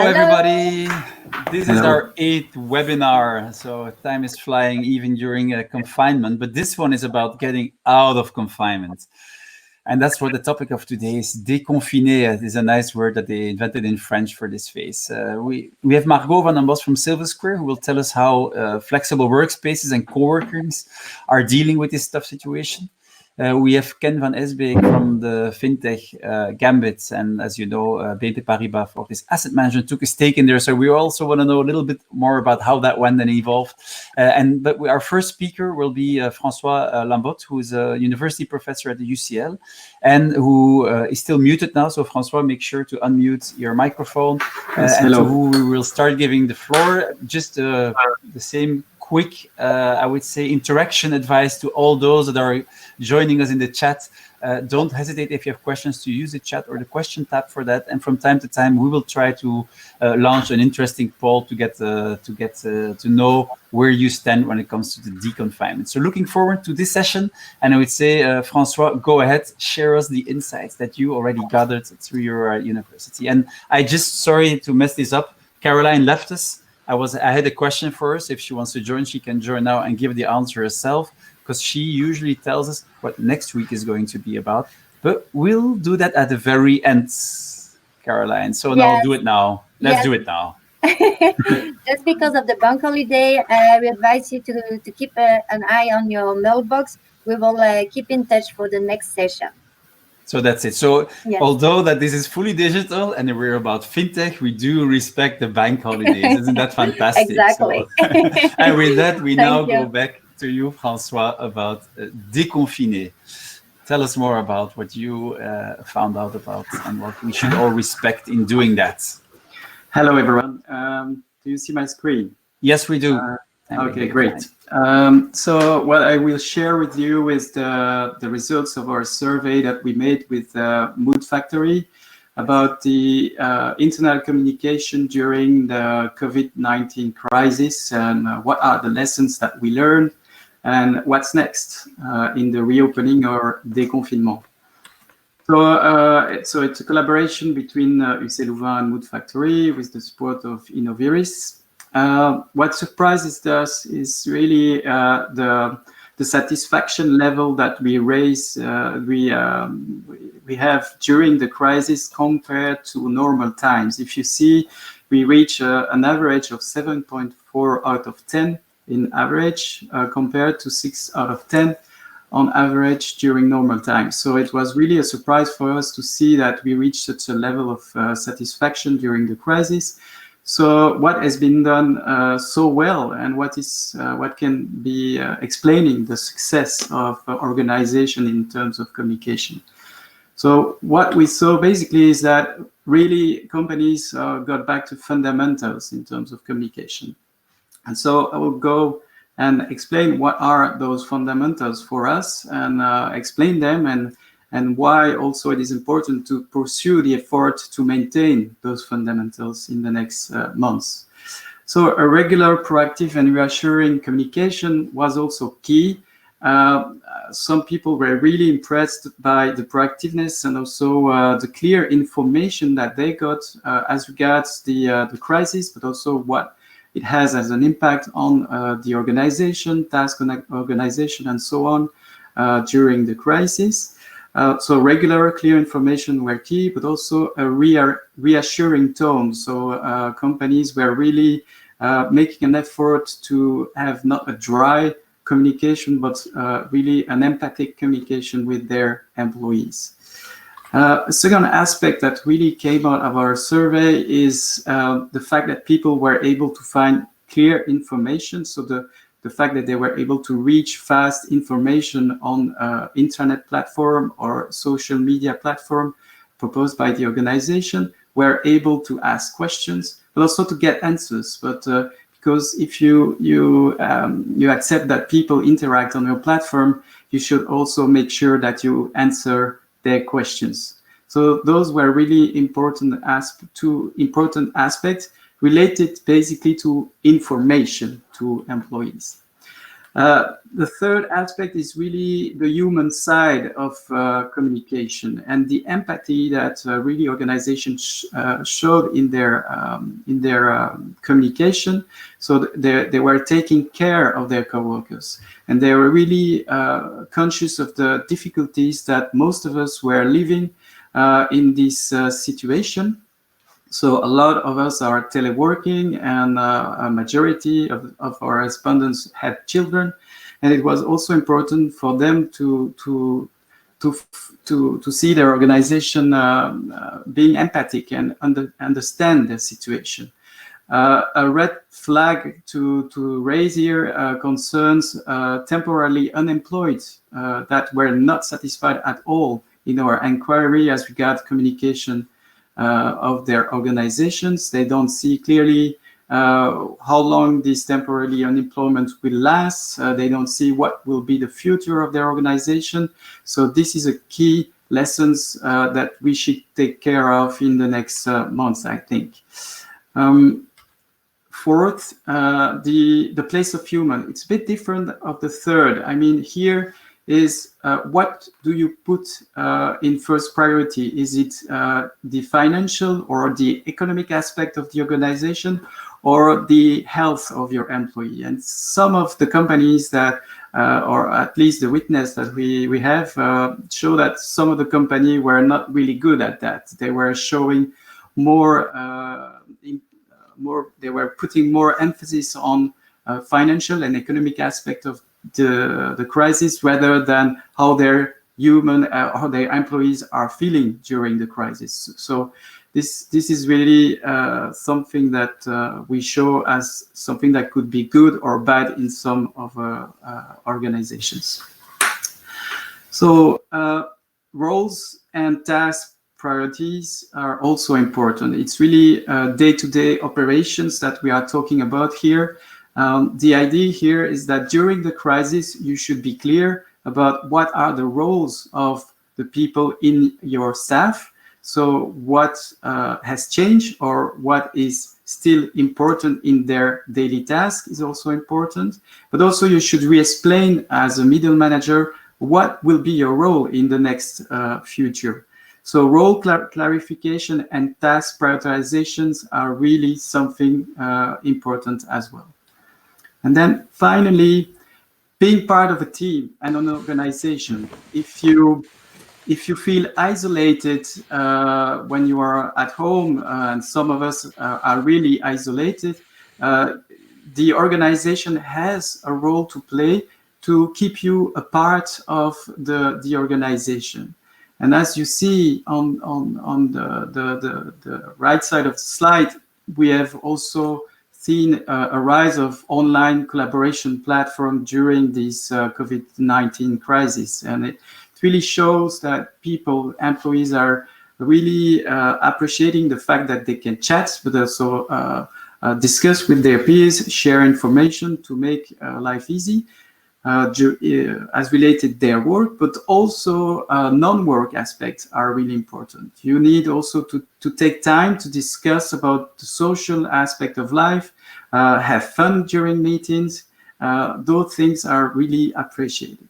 everybody. This is our 8th webinar, so time is flying even during confinement, but this one is about getting out of confinement. And that's what the topic of today is. Déconfiner is a nice word that they invented in French for this phase. We have Margaux Vandenbossche from Silversquare, who will tell us how flexible workspaces and co-workers are dealing with this tough situation. We have Ken van Eesbeek from the fintech Gambit, and as you know, BNP Paribas for his asset management took a stake in there. So we also want to know a little bit more about how that went and evolved. But our first speaker will be François Lambotte, who is a university professor at the UCL and who is still muted now. So François, make sure to unmute your microphone. Yes, and hello. to who we will start giving the floor. Just the same quick, I would say, interaction advice to all those that are joining us in the chat. Don't hesitate if you have questions to use the chat or the question tab for that. And from time to time, we will try to launch an interesting poll to get to know where you stand when it comes to the deconfinement. So looking forward to this session. And I would say, François, go ahead, share us the insights that you already gathered through your university. And sorry to mess this up, Caroline left us. I had a question for her. So if she wants to join, she can join now and give the answer herself, because she usually tells us what next week is going to be about. But we'll do that at the very end, Caroline. So now do it now. Let's do it now. Just because of the bank holiday, we advise you to keep an eye on your mailbox. We will keep in touch for the next session. So that's it. So although that this is fully digital and we're about fintech, we do respect the bank holidays. Isn't that fantastic? Exactly. So, and with that, we now go back to you, François, about déconfiner. Tell us more about what you found out about and what we should all respect in doing that. Hello, everyone. Do you see my screen? Yes, we do. Okay, great. So what I will share with you is the results of our survey that we made with Mood Factory about the internal communication during the COVID-19 crisis, and what are the lessons that we learned and what's next in the reopening or déconfinement. So it's a collaboration between UC Louvain and Mood Factory with the support of Innoviris. What surprises us is really the satisfaction level that we have during the crisis compared to normal times. If you see, we reach an average of 7.4 out of 10 in average compared to 6 out of 10 on average during normal times. So it was really a surprise for us to see that we reached such a level of satisfaction during the crisis. So what has been done so well, and what can be explaining the success of organization in terms of communication? So what we saw basically is that really companies got back to fundamentals in terms of communication. And so I will go and explain what are those fundamentals for us, and explain them, and why also it is important to pursue the effort to maintain those fundamentals in the next months. So a regular, proactive and reassuring communication was also key. Some people were really impressed by the proactiveness and also the clear information that they got as regards the crisis, but also what it has as an impact on the organization, task organization, and so on during the crisis. So regular, clear information were key, but also a reassuring tone. So companies were really making an effort to have not a dry communication, but really an empathic communication with their employees. A second aspect that really came out of our survey is the fact that people were able to find clear information. So the fact that they were able to reach fast information on internet platform or social media platform proposed by the organization, were able to ask questions, but also to get answers. But because if you accept that people interact on your platform, you should also make sure that you answer their questions. So those were really important aspects related basically to information to employees. The third aspect is really the human side of communication and the empathy that really organizations showed in their communication. So they were taking care of their coworkers, and they were really conscious of the difficulties that most of us were living in this situation. So a lot of us are teleworking, and a majority of our respondents had children, and it was also important for them to see their organization being empathic and understand the situation. A red flag to raise here concerns temporarily unemployed that were not satisfied at all in our inquiry as regards communication of their organizations. They don't see clearly how long this temporary unemployment will last. They don't see what will be the future of their organization. So this is a key lessons that we should take care of in the next months, I think. Fourth, the place of human. It's a bit different of the third. I mean, here is what do you put in first priority? Is it the financial or the economic aspect of the organization, or the health of your employee? And some of the companies that, or at least the witness that we have, show that some of the company were not really good at that. They were showing more, they were putting more emphasis on financial and economic aspect of the crisis rather than how their how their employees are feeling during the crisis. So this is really something that we show as something that could be good or bad in some of organizations. So roles and task priorities are also important. It's really day-to-day operations that we are talking about here. The idea here is that during the crisis, you should be clear about what are the roles of the people in your staff. So what has changed or what is still important in their daily task is also important. But also you should re-explain as a middle manager what will be your role in the next future. So role clarification and task prioritizations are really something important as well. And then finally, being part of a team and an organization. If you feel isolated when you are at home, and some of us are really isolated, the organization has a role to play to keep you a part of the organization. And as you see on the right side of the slide, we have also seen a rise of online collaboration platform during this COVID-19 crisis. And it really shows that employees are really appreciating the fact that they can chat, but also discuss with their peers, share information to make life easy as related their work, but also non-work aspects are really important. You need also to take time to discuss about the social aspect of life, have fun during meetings. Those things are really appreciated.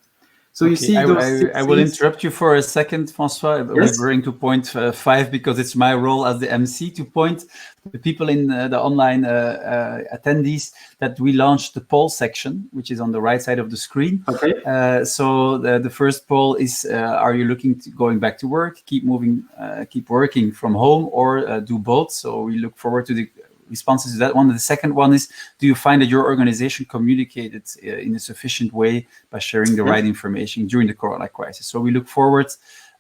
So you see those I will interrupt you for a second, François, yes? referring to point 5, because it's my role as the MC to point the people in the online attendees that we launched the poll section, which is on the right side of the screen. Okay. So the first poll is, are you looking to going back to work, keep working from home, or do both? So we look forward to the responses to that one. And the second one is, do you find that your organization communicated in a sufficient way by sharing the right information during the corona crisis? So we look forward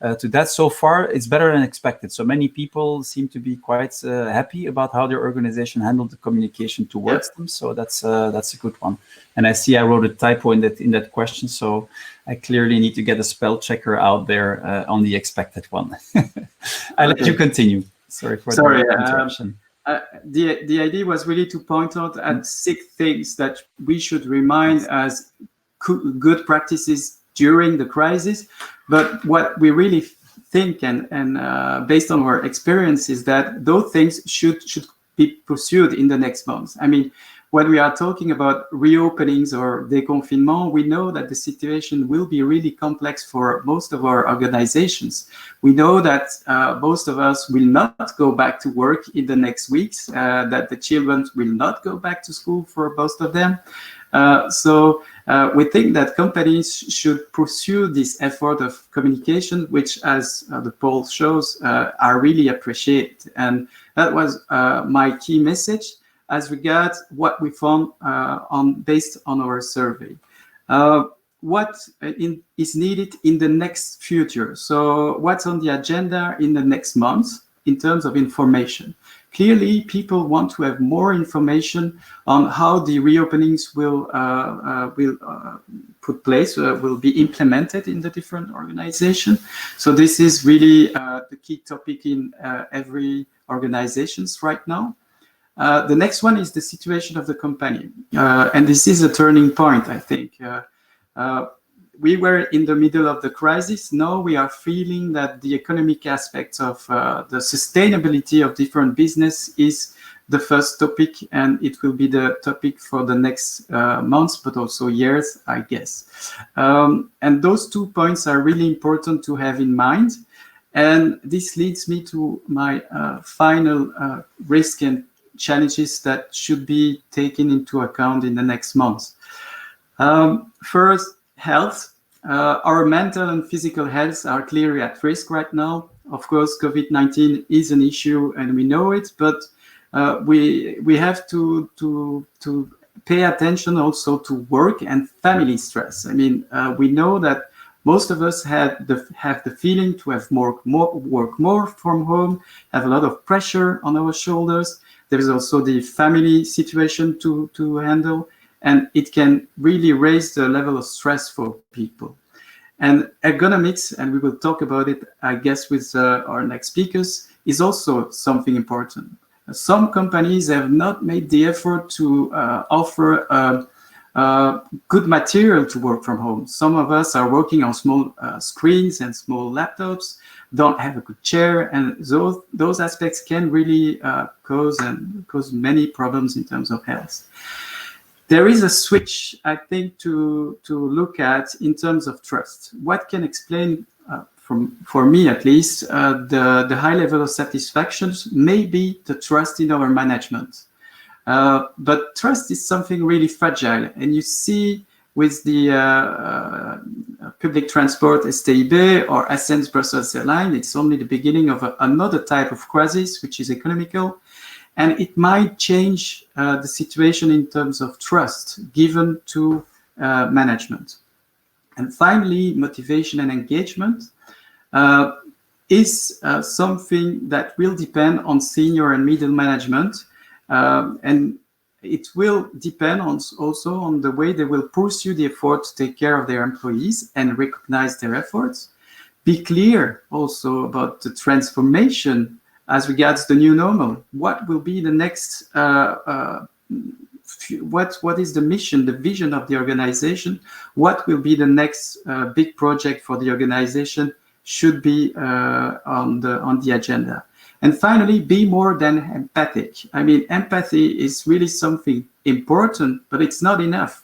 to that. So far, it's better than expected. So many people seem to be quite happy about how their organization handled the communication towards them. So that's a good one. And I see I wrote a typo in that question, so I clearly need to get a spell checker out there on the expected one. I'll let you continue. Sorry for the interruption. The idea was really to point out at 6 things that we should remind as good practices during the crisis. But what we really think and based on our experience is that those things should be pursued in the next months. I mean, when we are talking about reopenings or déconfinement, we know that the situation will be really complex for most of our organizations. We know that most of us will not go back to work in the next weeks, that the children will not go back to school for most of them. So we think that companies should pursue this effort of communication, which, as the poll shows, are really appreciated. And that was my key message as regards what we found based on our survey. What is needed in the next future? So what's on the agenda in the next month in terms of information? Clearly, people want to have more information on how the reopenings will put place, will be implemented in the different organizations. So this is really the key topic in every organizations right now. The next one is the situation of the company. And this is a turning point, I think. We were in the middle of the crisis. Now we are feeling that the economic aspects of the sustainability of different business is the first topic, and it will be the topic for the next months, but also years, I guess. And those 2 points are really important to have in mind. And this leads me to my final risk and challenges that should be taken into account in the next months. First, health. Our mental and physical health are clearly at risk right now. Of course, COVID-19 is an issue and we know it, but we have to pay attention also to work and family stress. I mean, we know that most of us have the feeling to have work more from home, have a lot of pressure on our shoulders. There is also the family situation to handle, and it can really raise the level of stress for people. And ergonomics, and we will talk about it, I guess, with our next speakers, is also something important. Some companies have not made the effort to offer good material to work from home. Some of us are working on small screens and small laptops, don't have a good chair, and those aspects can really cause many problems in terms of health. There is a switch, I think, to look at in terms of trust. What can explain, for me at least, the high level of satisfaction may be the trust in our management. But trust is something really fragile, and you see with the public transport STIB or Ascens Brussels Airlines, it's only the beginning of another type of crisis, which is economical, and it might change the situation in terms of trust given to management. And finally, motivation and engagement is something that will depend on senior and middle management, and it will depend also on the way they will pursue the effort to take care of their employees and recognize their efforts. Be clear also about the transformation as regards the new normal. What will be the next, what is the mission, the vision of the organization? What will be the next big project for the organization should be on the agenda. And finally, be more than empathic. I mean, empathy is really something important, but it's not enough.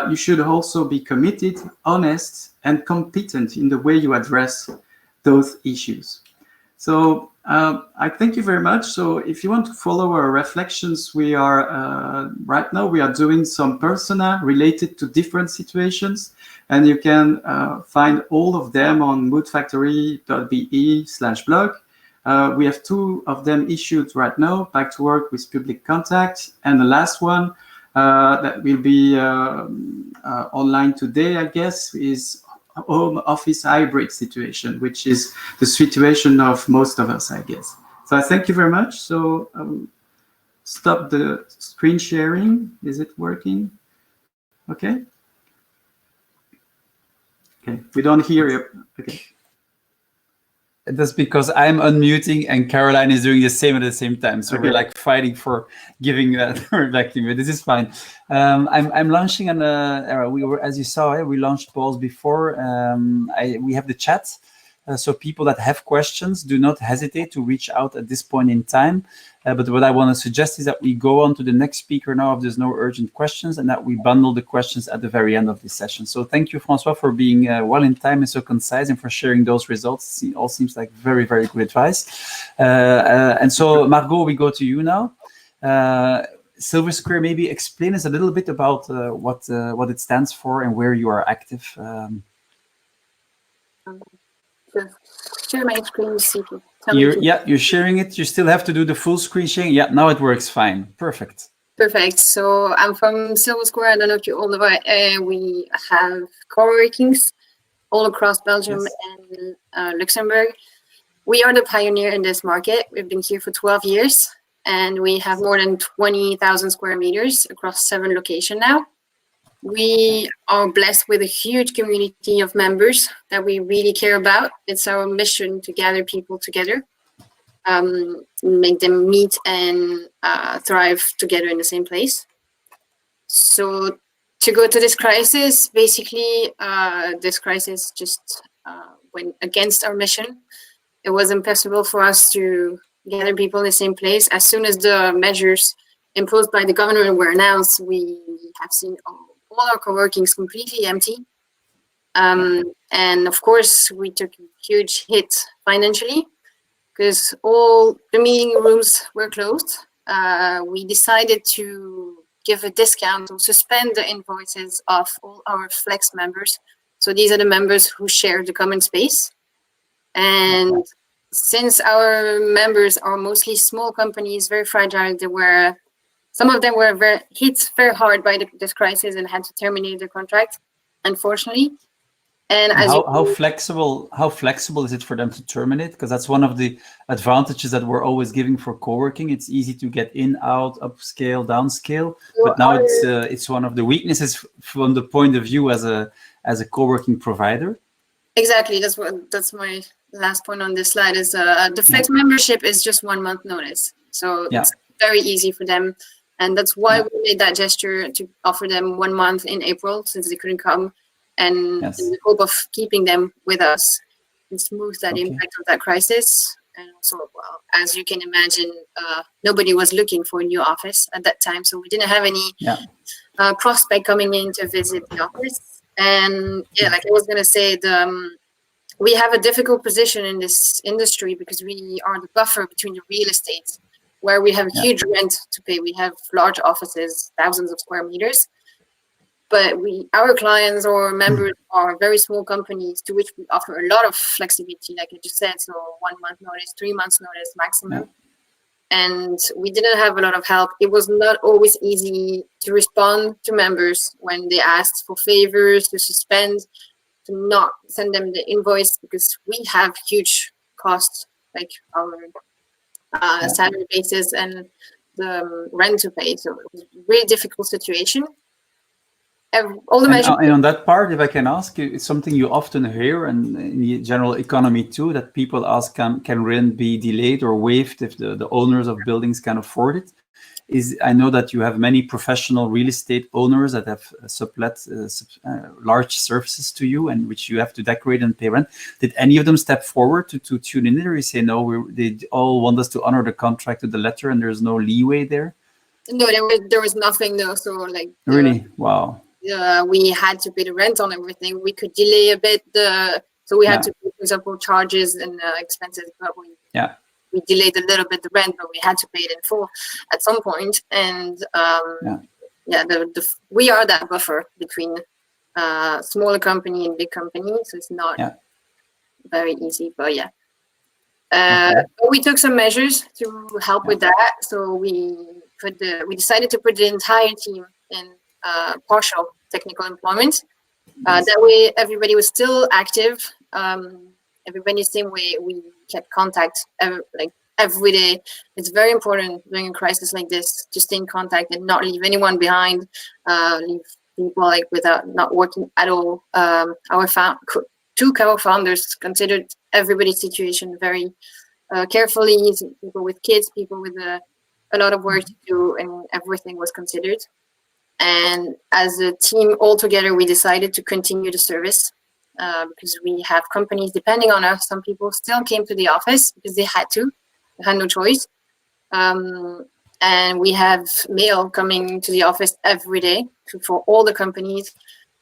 You should also be committed, honest, and competent in the way you address those issues. So I thank you very much. So if you want to follow our reflections, we are, right now, we are doing some persona related to different situations, and you can find all of them on moodfactory.be/blog. We have 2 of them issued right now, Back to Work with Public Contact, and the last one that will be online today, I guess, is Home Office Hybrid Situation, which is the situation of most of us, I guess. So I thank you very much. So stop the screen sharing. Is it working? Okay. Okay, we don't hear you. Okay. That's because I'm unmuting and Caroline is doing the same at the same time. So we're like fighting for giving that reflecting, but this is fine. I'm launching we were, as you saw, we launched polls before. We have the chat. So people that have questions, do not hesitate to reach out at this point in time. But what I want to suggest is that we go on to the next speaker now if there's no urgent questions, and that we bundle the questions at the very end of this session. So thank you, Francois, for being well in time and so concise, and for sharing those results. It all seems like very, very good advice. And so, Margaux, we go to you now. Silversquare, maybe explain us a little bit about what it stands for and where you are active. Share my screen, CP. You're sharing it. You still have to do the full screen sharing. Yeah, now it works fine. Perfect. Perfect. So I'm from Silversquare. I don't know if you all know it. We have co-workings all across Belgium and Luxembourg. We are the pioneer in this market. We've been here for 12 years, and we have more than 20,000 square meters across 7 locations now. We are blessed with a huge community of members that we really care about. It's our mission to gather people together, make them meet and thrive together in the same place. So to go to this crisis, basically, this crisis just went against our mission. It was impossible for us to gather people in the same place. As soon as the measures imposed by the government were announced, we have seen all our co-workings completely empty. And of course, we took a huge hit financially because all the meeting rooms were closed. We decided to give a discount or suspend the invoices of all our flex members. So these are the members who share the common space. And since our members are mostly small companies, very fragile, some of them were hit very hard by this crisis and had to terminate their contract, unfortunately. And how flexible is it for them to terminate? Because that's one of the advantages that we're always giving for co-working. It's easy to get in, out, upscale, downscale. But now it's one of the weaknesses from the point of view as a co-working provider. Exactly. That's my last point on this slide. Is the flex membership is just 1 month notice, so it's very easy for them. And that's why we made that gesture to offer them 1 month in April, since they couldn't come, and in the hope of keeping them with us and smooth that impact of that crisis. And also, well, as you can imagine, nobody was looking for a new office at that time, so we didn't have any prospect coming in to visit the office. And like I was going to say, we have a difficult position in this industry because we are the buffer between the real estate, where we have huge rent to pay. We have large offices, thousands of square meters, but our clients or members are very small companies to which we offer a lot of flexibility, like I just said, so 1 month notice, 3 months notice maximum. And we didn't have a lot of help. It was not always easy to respond to members when they asked for favors, to suspend, to not send them the invoice, because we have huge costs, like our salary basis and the rent to pay. So it was a really difficult situation. All the measures. And on that part, if I can ask, it's something you often hear, and in the general economy too, that people ask, can rent be delayed or waived if the owners of buildings can afford it? I know that you have many professional real estate owners that have sublet large surfaces to you, and which you have to decorate and pay rent. Did any of them step forward to tune in, or you say no? They all want us to honor the contract to the letter, and there's no leeway there. No, there was nothing though. So like really, wow. We had to pay the rent on everything. We could delay a bit so we had to pay, for example, charges and expenses, but we delayed a little bit the rent, but we had to pay it in full at some point. And we are that buffer between smaller company and big company, so it's not very easy. But we took some measures to help with that. So we decided to put the entire team in partial technical employment. That way, everybody was still active. Everybody the same way. We kept contact every day. It's very important during a crisis like this to stay in contact and not leave anyone behind. Leave people without not working at all. Our two co-founders considered everybody's situation very carefully. People with kids, people with a lot of work to do, and everything was considered. And as a team all together, we decided to continue the service. because we have companies depending on us. Some people still came to the office because they had no choice. And we have mail coming to the office every day for all the companies.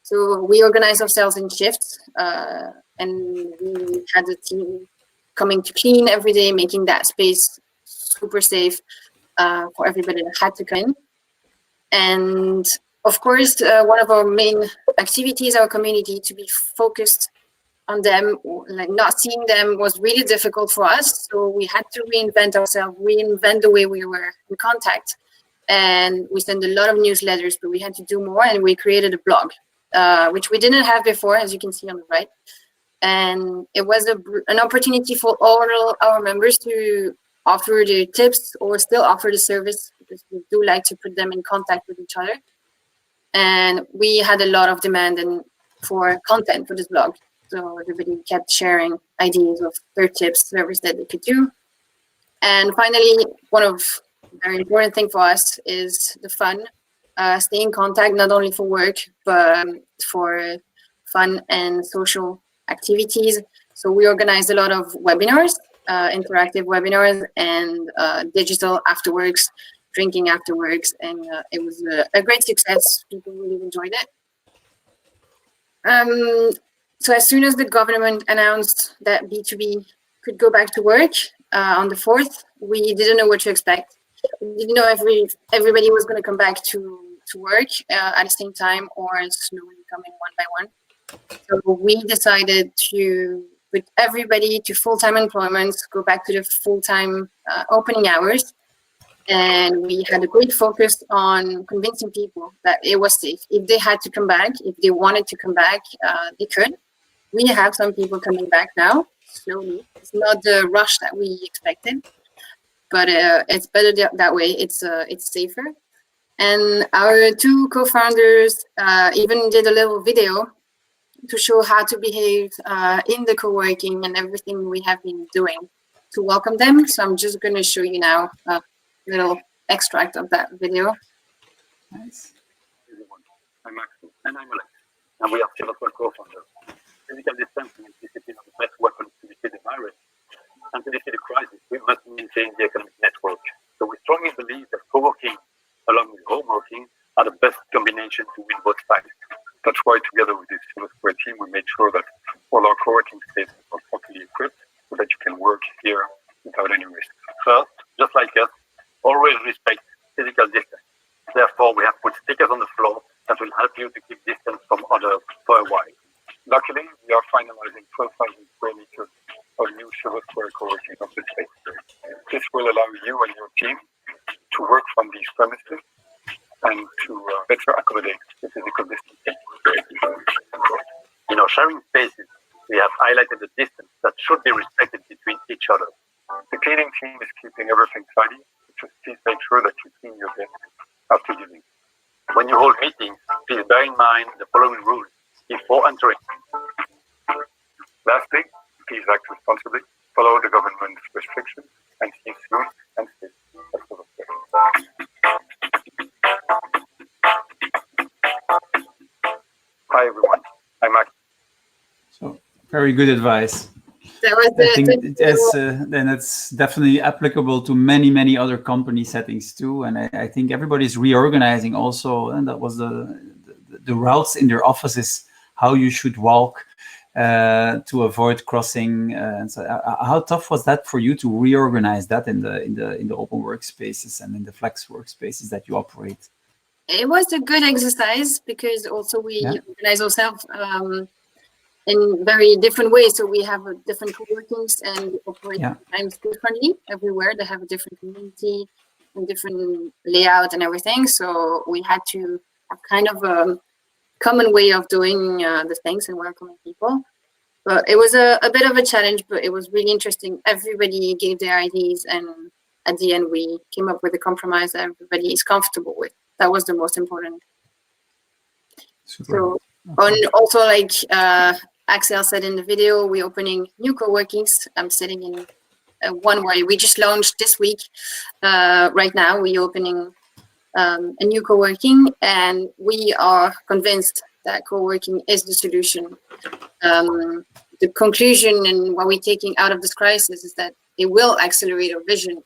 So we organize ourselves in shifts, and we had a team coming to clean every day, making that space super safe for everybody that had to come in. And of course, one of our main activities, our community, to be focused on them, like not seeing them was really difficult for us. So we had to reinvent ourselves, reinvent the way we were in contact. And we sent a lot of newsletters, but we had to do more. And we created a blog, which we didn't have before, as you can see on the right. And it was an opportunity for all our members to offer their tips or still offer the service, because we do like to put them in contact with each other. And we had a lot of demand for content for this blog. So everybody kept sharing ideas of their tips, service that they could do. And finally, one of the very important thing for us is the fun. Stay in contact, not only for work, but for fun and social activities. So we organized a lot of webinars, interactive webinars, and digital afterworks, drinking afterworks, and it was a great success. People really enjoyed it. So as soon as the government announced that B2B could go back to work on the 4th, we didn't know what to expect. We didn't know if everybody was going to come back to work at the same time or slowly coming one by one. So we decided to put everybody to full-time employment, go back to the full-time opening hours. And we had a great focus on convincing people that it was safe. If they had to come back, if they wanted to come back, they could. We have some people coming back now, slowly. It's not the rush that we expected, but it's better that way. It's safer. And our two co-founders even did a little video to show how to behave in the co-working and everything we have been doing to welcome them. So I'm just going to show you now a little extract of that video. Nice. I'm Margaux, and I'm Alex, and we are Silversquare co-founders. Physical distancing and discipline are the best weapons to defeat the virus. And to defeat the crisis, we must maintain the economic network. So we strongly believe that co-working along with home working are the best combination to win both sides. That's why together with this Silversquare team, we made sure that all our co-working spaces are properly equipped so that you can work here without any risk. First, just like us, always respect physical distance. Therefore, we have put stickers on the floor that will help you to keep distance from others for a while. Luckily, we are finalizing 12,000 square meters of new Silversquare co-working office space. This will allow you and your team to work from these premises and to better accommodate the physical distancing. In our sharing spaces, we have highlighted the distance that should be respected between each other. The cleaning team is keeping everything tidy. Just please make sure that you clean your desk after using. When you hold meetings, please bear in mind the following rules before entering. Lastly, please act responsibly, follow the government's restrictions, and see you soon and safe. Hi everyone, I'm Mark. So very good advice. That was I think then it's definitely applicable to many other company settings too. And I think everybody's reorganizing also, and that was the routes in their offices, how you should walk to avoid crossing. And so, how tough was that for you to reorganize that in the open workspaces and in the flex workspaces that you operate? It was a good exercise because also we organize ourselves in very different ways. So we have different co-workings and operate times differently everywhere. They have a different community and different layout and everything. So we had to have kind of a common way of doing the things and welcoming people. But it was a bit of a challenge, but it was really interesting. Everybody gave their ideas, and at the end we came up with a compromise that everybody is comfortable with. That was the most important. Super. So, also like Axel said in the video, we're opening new co-workings. I'm sitting in one where we just launched this week. Right now, we're opening a new co-working, and we are convinced that co-working is the solution. The conclusion and what we're taking out of this crisis is that it will accelerate our vision.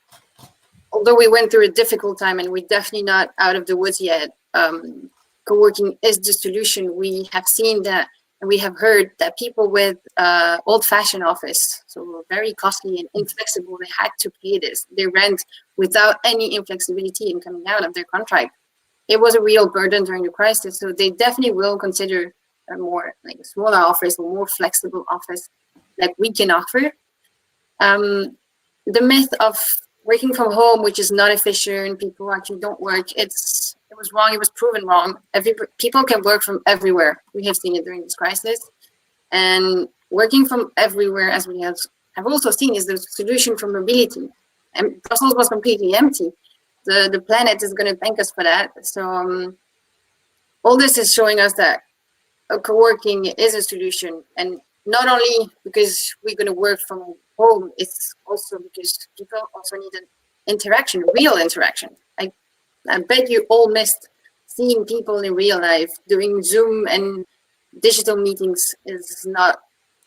Although we went through a difficult time and we're definitely not out of the woods yet, co-working is the solution. We have seen that, and we have heard that people with old-fashioned office, so very costly and inflexible, they had to pay this. They rent without any inflexibility in coming out of their contract. It was a real burden during the crisis, so they definitely will consider a more like a smaller office, a more flexible office like we can offer. The myth of working from home, which is not efficient, people actually don't work, it was wrong, it was proven wrong. People can work from everywhere. We have seen it during this crisis. And working from everywhere, as we have also seen, is the solution for mobility. And Brussels was completely empty. The planet is going to thank us for that. So all this is showing us that co-working is a solution, and not only because we're going to work from home, it's also because people also need an interaction, real interaction. I bet you all missed seeing people in real life. Doing Zoom and digital meetings is not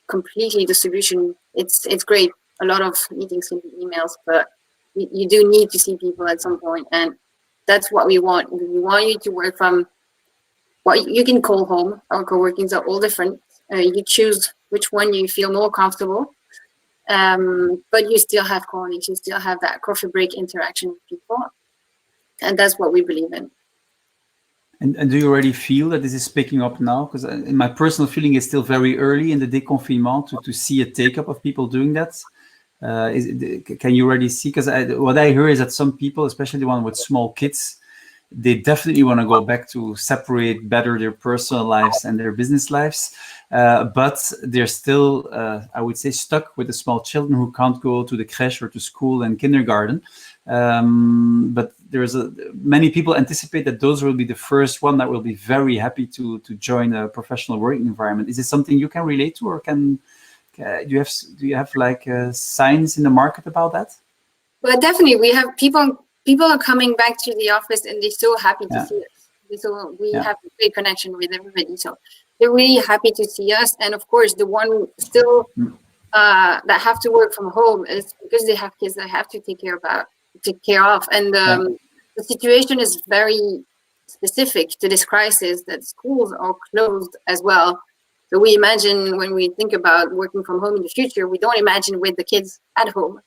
completely the solution. It's great, a lot of meetings can be emails, but you do need to see people at some point, and that's what we want. We want you to work from what you can call home. Our co-workings are all different. You choose which one you feel more comfortable, but you still have colleagues, you still have that coffee break interaction with people, and that's what we believe in. And do you already feel that this is picking up now? Because in my personal feeling, it's still very early in the déconfinement to see a take-up of people doing that. Can you already see? Because what I hear is that some people, especially the one with small kids, they definitely want to go back to separate better their personal lives and their business lives. But they're still, I would say, stuck with the small children who can't go to the crèche or to school and kindergarten. But many people anticipate that those will be the first one that will be very happy to join a professional working environment. Is this something you can relate to, or do you have like signs in the market about that? Well, definitely, we have people are coming back to the office, and they're so happy to see us. So we have a great connection with everybody. So they're really happy to see us. And of course, the one still that have to work from home is because they have kids that have to take care of. And the situation is very specific to this crisis, that schools are closed as well. So we imagine, when we think about working from home in the future, we don't imagine with the kids at home.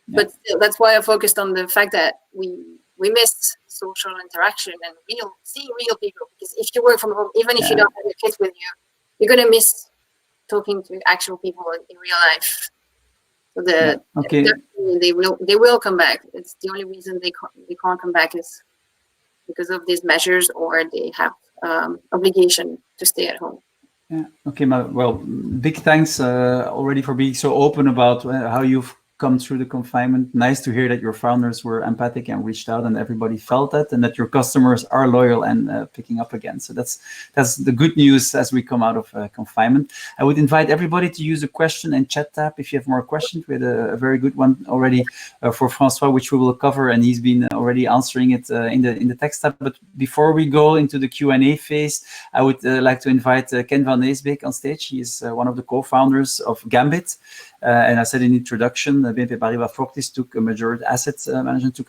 But still, that's why I focused on the fact that we miss social interaction and seeing real people. Because if you work from home, even if you don't have your kids with you, you're gonna miss talking to actual people in real life. So they will come back. It's the only reason they can't come back is because of these measures, or they have obligation to stay at home. Yeah. Okay. Well, big thanks already for being so open about how you've come through the confinement. Nice to hear that your founders were empathic and reached out, and everybody felt that, and that your customers are loyal and picking up again. So that's the good news as we come out of confinement. I would invite everybody to use the question and chat tab if you have more questions. We had a very good one already for François, which we will cover, and he's been already answering it in the text tab. But before we go into the Q&A phase, I would like to invite Ken van Eesbeek on stage. He is one of the co-founders of Gambit. And I said in the introduction, BNP Paribas Fortis took a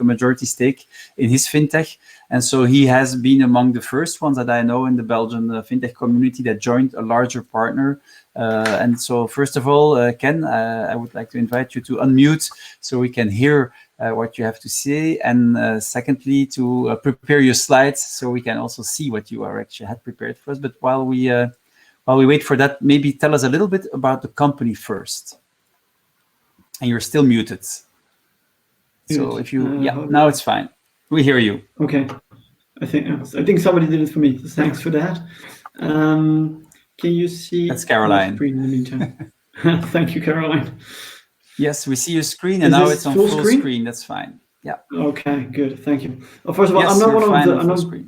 majority stake in his fintech. And so he has been among the first ones that I know in the Belgian fintech community that joined a larger partner. And so first of all, Ken, I would like to invite you to unmute so we can hear what you have to say. And secondly, to prepare your slides so we can also see what you actually had prepared for us. But while we wait for that, maybe tell us a little bit about the company first. And you're still muted. So if you, now it's fine. We hear you. Okay. I think somebody did it for me. Thanks for that. Can you see? That's Caroline. Screen in the meantime? Thank you, Caroline. Yes, we see your screen, and now it's on full screen. That's fine. Yeah. Okay, good. Thank you. Well, first of all, yes, I'm not one of the.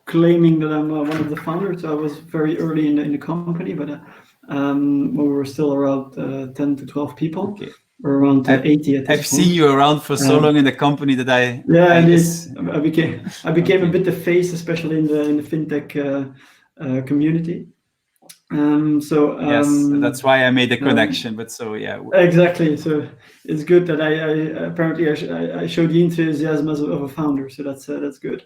Claiming that I'm one of the founders. I was very early in the company, but we were still around 10 to 12 people. Okay. Or around 80 at this point. I've seen you around for so long in the company that I became a bit the face, especially in the fintech community. Yes, that's why I made the connection. But so yeah, exactly. So it's good that I apparently I showed the enthusiasm of a founder. So that's good.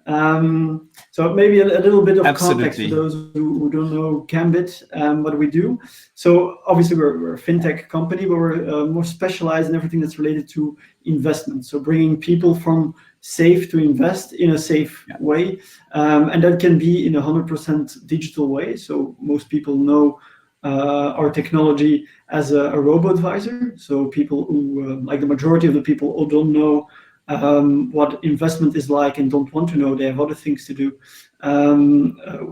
So maybe a little bit of context for those who don't know Gambit, what we do. So obviously we're a fintech company, but we're more specialized in everything that's related to investment. So bringing people from safe to invest in a safe way, and that can be in 100% digital way. So most people know our technology as a robo-advisor. So people who, like the majority of the people who don't know what investment is like and don't want to know, they have other things to do.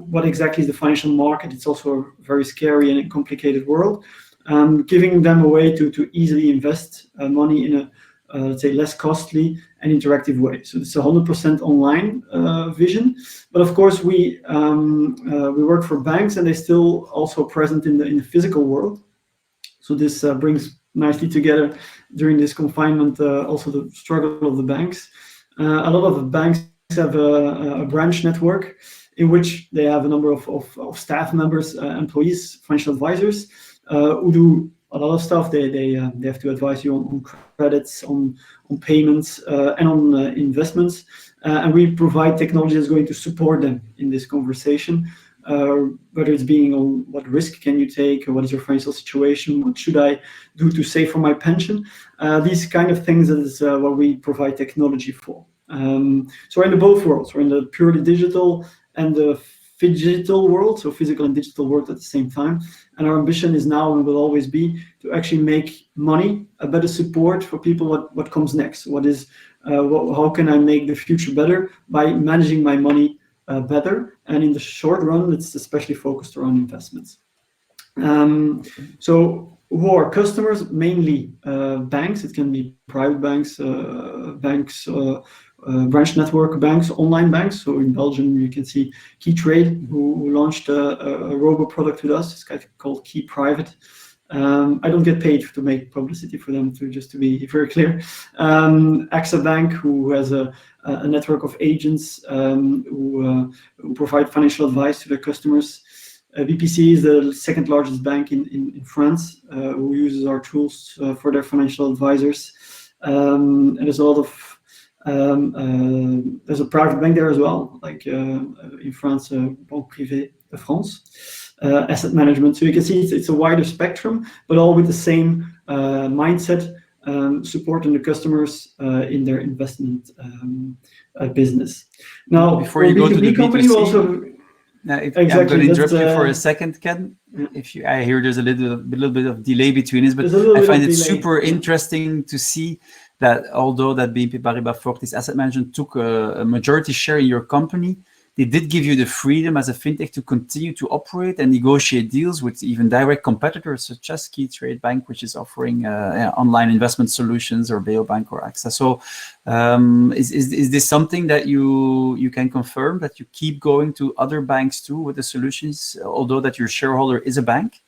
What exactly is the financial market? It's also a very scary and complicated world. Giving them a way to easily invest money in a, let's say, less costly and interactive way. So it's a 100% online vision. But of course, we work for banks, and they're still also present in the physical world. So this brings nicely together during this confinement, also the struggle of the banks. A lot of the banks have a branch network in which they have a number of staff members, employees, financial advisors, who do a lot of stuff. They have to advise you on credits, on payments, and on investments. And we provide technology that's going to support them in this conversation. Whether it's being on what risk can you take, what is your financial situation, what should I do to save for my pension, these kind of things is what we provide technology for. So we're in both worlds. We're in the purely digital and the phygital world, so physical and digital world at the same time. And our ambition is now and will always be to actually make money a better support for people. What comes next? How can I make the future better by managing my money better? And in the short run, it's especially focused around investments. So who are customers? Mainly banks. It can be private banks, branch network banks, online banks. So in Belgium, you can see KeyTrade, who launched a robo product with us. It's called Key Private. I don't get paid to make publicity for them, just to be very clear. AXA Bank, who has a network of agents who provide financial advice to their customers. BPC is the second largest bank in France, who uses our tools for their financial advisors. And there's a lot of there's a private bank there as well, like in France, Banque Privée de France. Asset management. So you can see it's a wider spectrum, but all with the same mindset, supporting the customers in their investment business. Now, before you go to the company, also. Exactly. I'm going to interrupt you for a second, Ken. I hear there's a little bit of delay between us, but I find it super interesting to see that although that BNP Paribas Fortis Asset Management took a majority share in your company, they did give you the freedom as a fintech to continue to operate and negotiate deals with even direct competitors such as KeyTrade Bank, which is offering online investment solutions, or Beobank or AXA. So is this something that you can confirm, that you keep going to other banks too with the solutions, although that your shareholder is a bank?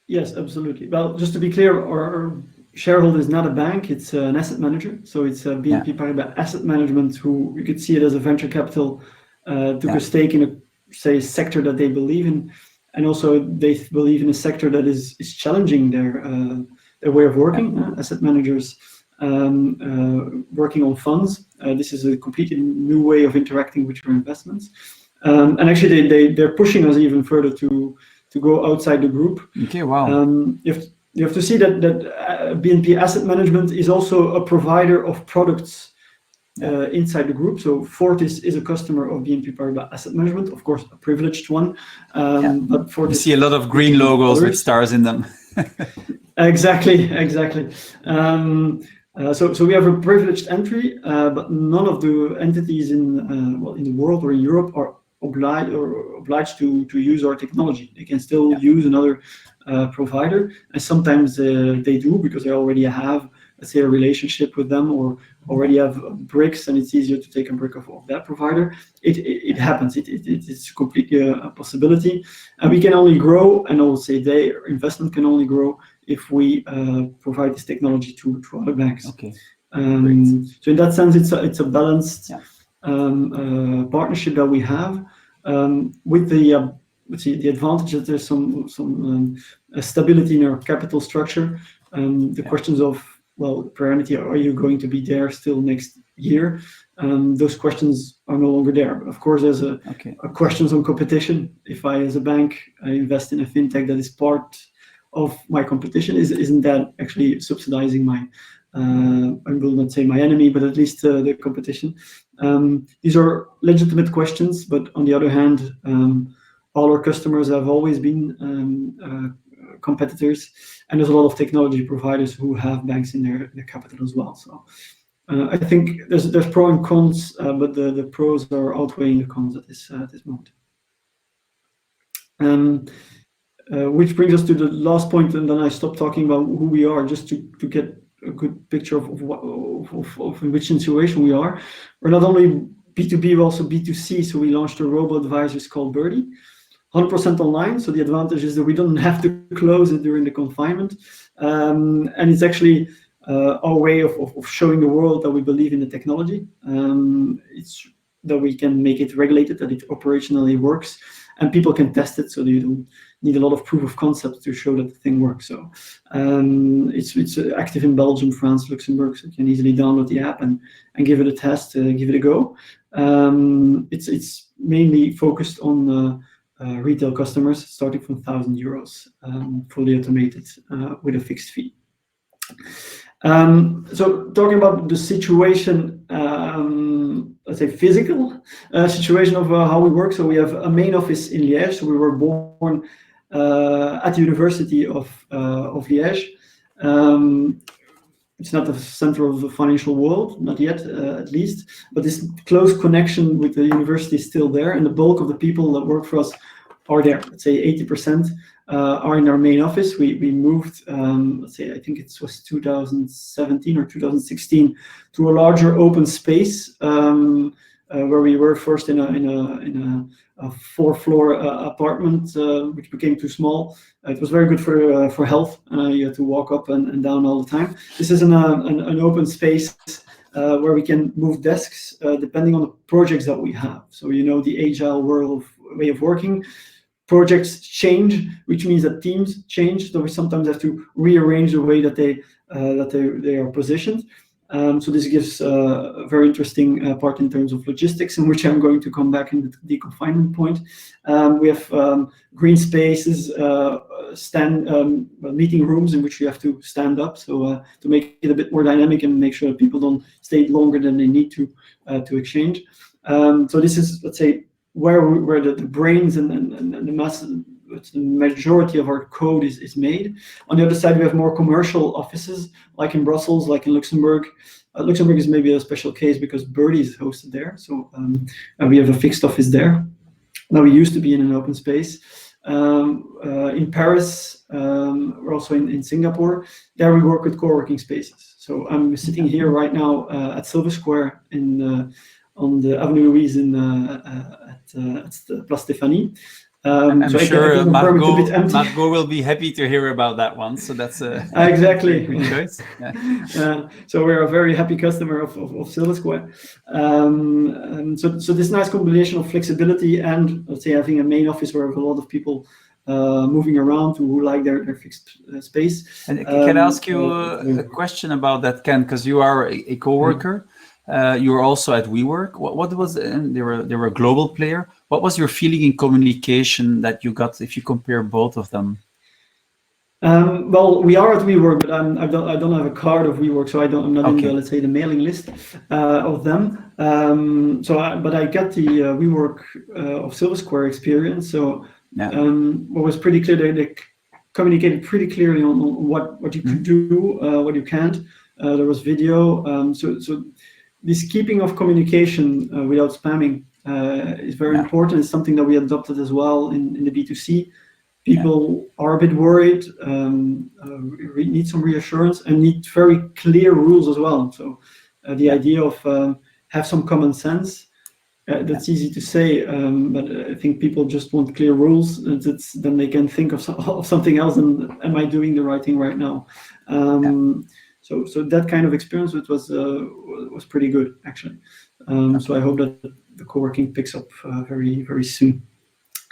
Yes, absolutely. Well, just to be clear, our shareholder is not a bank, it's an asset manager. So it's BNP Paribas Asset Management, who you could see it as a venture capital, took a stake in a sector that they believe in, and also they believe in a sector that is challenging their way of working. Asset managers working on funds. This is a completely new way of interacting with your investments, and actually they're pushing us even further to go outside the group. Okay, wow. You have to see that BNP Asset Management is also a provider of products inside the group. So Fortis is a customer of BNP Paribas Asset Management, of course, a privileged one. But Fortis, you see a lot of green logos with stars in them. Exactly. So we have a privileged entry, but none of the entities in the world or in Europe are obliged to use our technology. They can still use another provider, and sometimes they do because they already have, let's say, a relationship with them, or already have bricks, and it's easier to take a brick of that provider. It happens. It's completely a possibility, and we can only grow, and I will say their investment can only grow if we provide this technology to other banks. Okay. So in that sense, it's a balanced partnership that we have. with the let's see, the advantage that there's some stability in our capital structure. The questions of, well, priority, are you going to be there still next year? Those questions are no longer there. But of course, there's a questions on competition. If I, as a bank, I invest in a fintech that is part of my competition, isn't that actually subsidizing my, I will not say my enemy, but at least the competition? These are legitimate questions, but on the other hand, all our customers have always been competitors, and there's a lot of technology providers who have banks in their capital as well. So I think there's pros and cons, but the pros are outweighing the cons at this moment. Which brings us to the last point, and then I stop talking about who we are, just to get a good picture of in which situation we are. We're not only B2B, we're also B2C. So we launched a robo-advisor called Birdie, 100% online. So the advantage is that we don't have to close it during the confinement. And it's actually our way of showing the world that we believe in the technology. It's that we can make it regulated, that it operationally works, and people can test it, so you don't need a lot of proof of concept to show that the thing works. So it's active in Belgium, France, Luxembourg, so you can easily download the app and give it a test, give it a go. It's mainly focused on retail customers, starting from €1,000, fully automated with a fixed fee. So talking about the situation, let's say physical situation of how we work. So we have a main office in Liège. So we were born at the University of Liège. It's not the center of the financial world, not yet, at least, but this close connection with the university is still there, and the bulk of the people that work for us are there. Let's say 80% are in our main office. We moved, let's say, I think it was 2017 or 2016, to a larger open space where we were first in a 4-floor apartment, which became too small. It was very good for health. You had to walk up and down all the time. This is an open space where we can move desks depending on the projects that we have. So the agile way of working. Projects change, which means that teams change. So we sometimes have to rearrange the way that they are positioned. So this gives a very interesting part in terms of logistics, in which I'm going to come back in the deconfinement point. We have green spaces, meeting rooms in which you have to stand up, so to make it a bit more dynamic and make sure that people don't stay longer than they need to exchange. So this is, let's say, where the brains and the majority of our code is made. On the other side, we have more commercial offices, like in Brussels, like in Luxembourg. Luxembourg is maybe a special case because Birdie is hosted there. So we have a fixed office there. Now we used to be in an open space. In Paris, we're also in Singapore. There we work with co-working spaces. So I'm sitting here right now at Silversquare on the Avenue Louise at Place Stéphanie. I'm sure Margaux will be happy to hear about that one. So that's exactly a good choice. Yeah. So we're a very happy customer of Silversquare. So this nice combination of flexibility and, let's say, having a main office where we have a lot of people moving around who like their fixed space. And can I ask you a question about that, Ken? Because you are a co-worker. You were also at WeWork. What was they were a global player. What was your feeling in communication that you got if you compare both of them? Well, we are at WeWork, but I don't have a card of WeWork, so I'm not in the, let's say, the mailing list of them. But I got the WeWork of Silversquare experience. So what was pretty clear, they communicated pretty clearly on what you could do, what you can't. There was video. So this keeping of communication without spamming is very important. It's something that we adopted as well in the B2C. People are a bit worried, need some reassurance, and need very clear rules as well. So the idea of have some common sense, that's easy to say, but I think people just want clear rules. Then they can think of something else, and am I doing the right thing right now? So that kind of experience was pretty good, actually. So I hope that the co-working picks up very, very soon.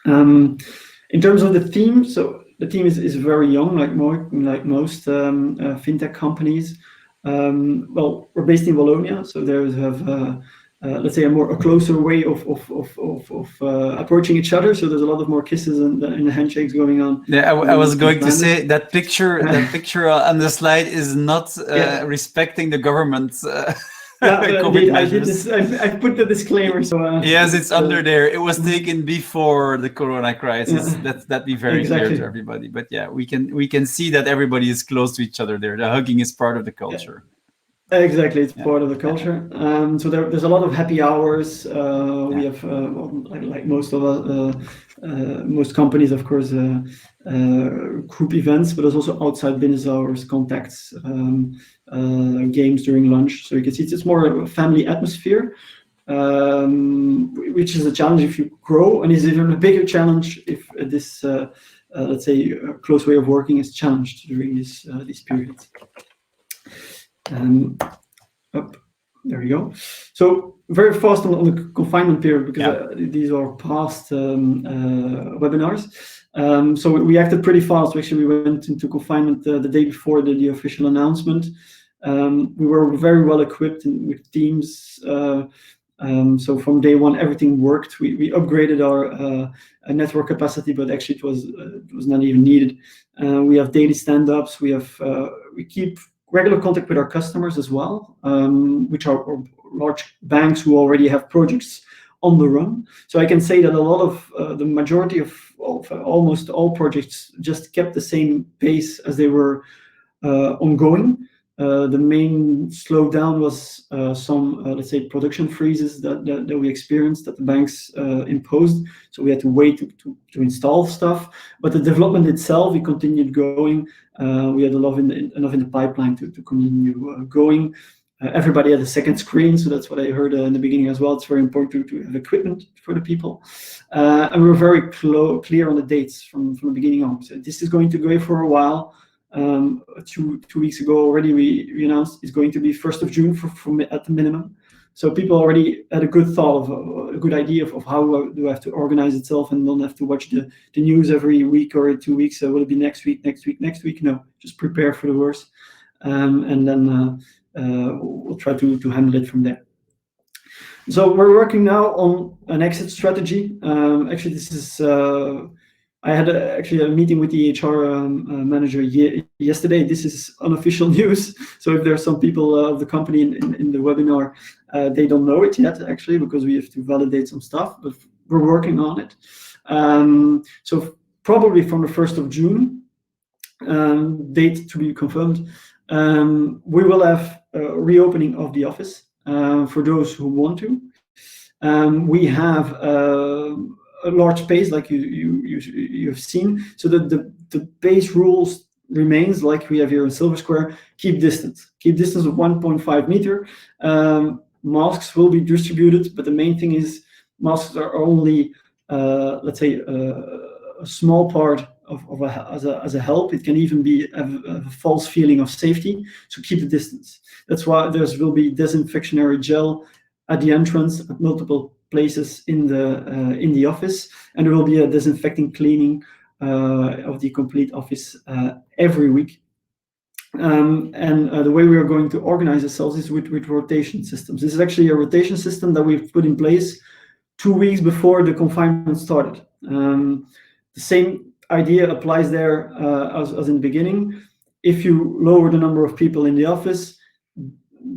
In terms of the team, so the team is very young, like most fintech companies. Well, we're based in Wallonia, so there have let's say a closer way of approaching each other. So there's a lot of more kisses and handshakes going on. Yeah, I was going to say that picture on the slide is not respecting the government. COVID measures. I put the disclaimer. So yes, it's under there. It was taken before the Corona crisis. That be very clear to everybody. But yeah, we can see that everybody is close to each other there. The hugging is part of the culture. Exactly, it's part of the culture. So there's a lot of happy hours. We have, like most of most companies, of course, group events, but there's also outside business hours, contacts, games during lunch. So you can see it's more of a family atmosphere, which is a challenge if you grow, and is even a bigger challenge if this, let's say, close way of working is challenged during these periods. There you go. So very fast on the confinement period, because these are past webinars. So we acted pretty fast. Actually, we went into confinement the day before the official announcement. We were very well equipped with teams. So from day one, everything worked. We upgraded our network capacity, but actually it was not even needed. We have daily stand-ups. We keep regular contact with our customers as well, which are large banks who already have projects on the run. So I can say that a lot of the majority of almost all projects just kept the same pace as they were ongoing. The main slowdown was some, let's say, production freezes that we experienced, that the banks imposed. So we had to wait to install stuff. But the development itself, we continued going. We had enough in the pipeline to continue going. Everybody had a second screen, so that's what I heard in the beginning as well. It's very important to have equipment for the people. And we were very clear on the dates from the beginning on. So this is going to go for a while. 2 weeks ago already, we announced it's going to be 1st of June at the minimum. So people already had a good thought of a good idea of how do I have to organize itself, and don't have to watch the news every week or 2 weeks. Will it be next week? No, just prepare for the worst, and then we'll try to handle it from there. So we're working now on an exit strategy. Actually, this is. I had actually a meeting with the HR manager yesterday. This is unofficial news. So if there are some people of the company in the webinar, they don't know it yet, actually, because we have to validate some stuff, but we're working on it. So probably from the 1st of June, date to be confirmed, we will have a reopening of the office for those who want to. We have a large space, like you've seen, so that the base rules remains like we have here in Silversquare. Keep distance of 1.5 meter. Masks will be distributed, but the main thing is masks are only, let's say, a small part as a help. It can even be a false feeling of safety. So keep the distance. That's why there will be disinfectionary gel at the entrance at multiple places in the office, and there will be a disinfecting cleaning of the complete office every week. And the way we are going to organize ourselves is with rotation systems. This is actually a rotation system that we've put in place 2 weeks before the confinement started. The same idea applies there as in the beginning. If you lower the number of people in the office,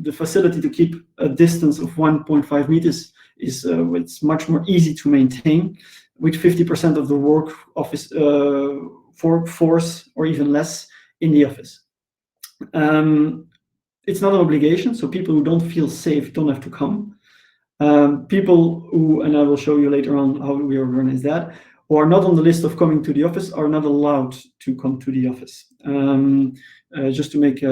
the facility to keep a distance of 1.5 meters is it's much more easy to maintain, with 50% of the workforce or even less in the office. It's not an obligation, so people who don't feel safe don't have to come. People who, and I will show you later on how we organize that, who are not on the list of coming to the office are not allowed to come to the office. Just to make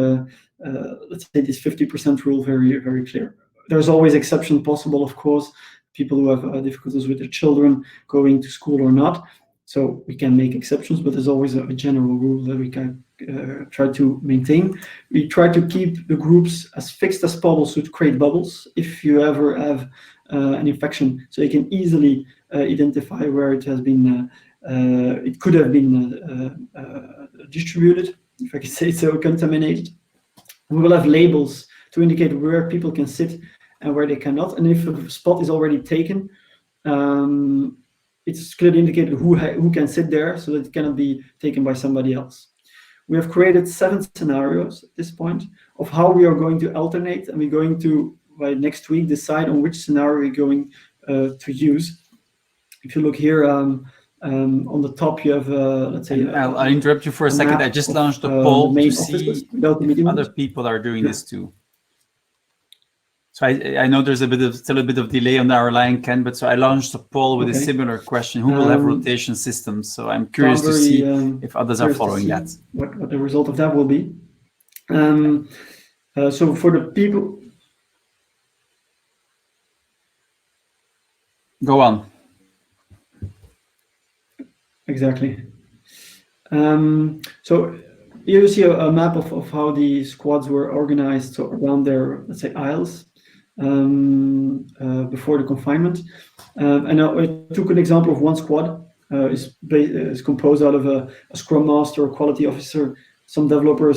let's say this 50% rule very, very clear. There's always exception possible, of course, people who have difficulties with their children going to school or not. So we can make exceptions, but there's always a general rule that we can try to maintain. We try to keep the groups as fixed as possible, so to create bubbles. If you ever have an infection, so you can easily identify where it has been, it could have been distributed, if I could say so, contaminated. We will have labels to indicate where people can sit and where they cannot. And if a spot is already taken, it's clearly indicated who can sit there, so that it cannot be taken by somebody else. We have created 7 scenarios at this point of how we are going to alternate, and we're going to, by next week, decide on which scenario we're going to use. If you look here on the top, you have, let's say... I'll interrupt you for a second. I just launched a poll to see if other people are doing this too. So I know there's still a bit of delay on our line, Ken, but so I launched a poll with a similar question. Who will have rotation systems? So I'm curious to see if others are following that. What the result of that will be. So for the people... Go on. Exactly. So here you see a map of how the squads were organized, so around their, let's say, aisles before the confinement. And I took an example of one squad. Is composed out of a scrum master, a quality officer, some developers.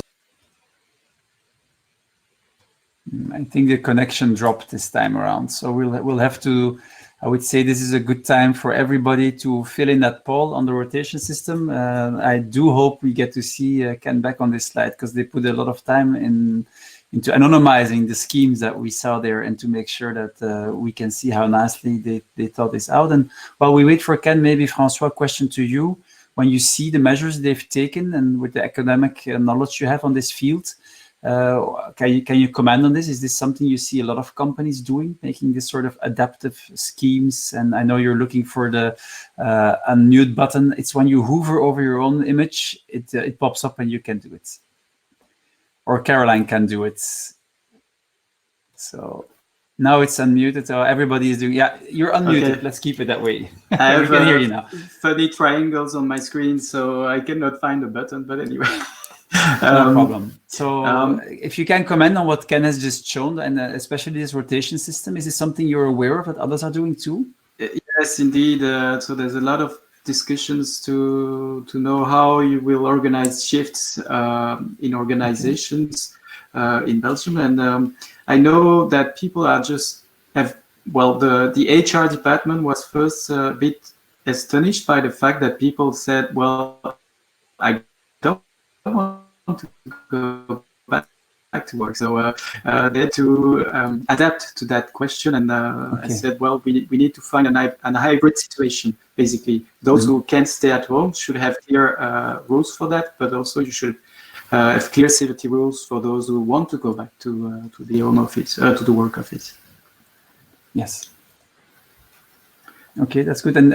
I think the connection dropped this time around, so we'll have to. I would say this is a good time for everybody to fill in that poll on the rotation system. I do hope we get to see Ken back on this slide, because they put a lot of time into anonymizing the schemes that we saw there, and to make sure that we can see how nicely they thought this out. And while we wait for Ken, maybe François, question to you. When you see the measures they've taken, and with the academic knowledge you have on this field, can you comment on this? Is this something you see a lot of companies doing, making this sort of adaptive schemes? And I know you're looking for the unmute button. It's when you hover over your own image, it pops up and you can do it. Or Caroline can do it. So now it's unmuted. So everybody is doing. Yeah, you're unmuted. Okay. Let's keep it that way. I have, we can hear you now. 30 triangles on my screen, so I cannot find the button. But anyway. No problem. So if you can comment on what Ken has just shown, and especially this rotation system, is this something you're aware of that others are doing too? Yes, indeed. So there's a lot of discussions to know how you will organize shifts in organizations in Belgium. And I know that people are the HR department was first a bit astonished by the fact that people said, well, I don't want to go back to work. So they had to adapt to that question. And I said, well, we need to find a hybrid situation. Basically, those who can stay at home should have clear rules for that, but also you should have clear safety rules for those who want to go back to the home office, to the work office. Yes. Okay, that's good. And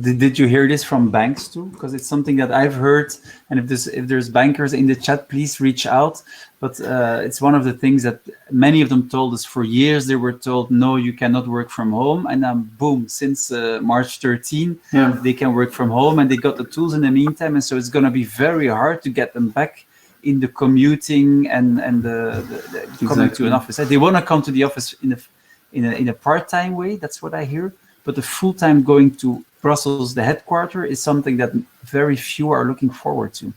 did you hear this from banks too? Because it's something that I've heard. And if there's bankers in the chat, please reach out. But it's one of the things that many of them told us for years. They were told, no, you cannot work from home. And then boom, since March 13, they can work from home, and they got the tools in the meantime. And so it's going to be very hard to get them back in the commuting and the coming to an office. They want to come to the office in a part-time way. That's what I hear. But the full-time going to Brussels, the headquarters, is something that very few are looking forward to.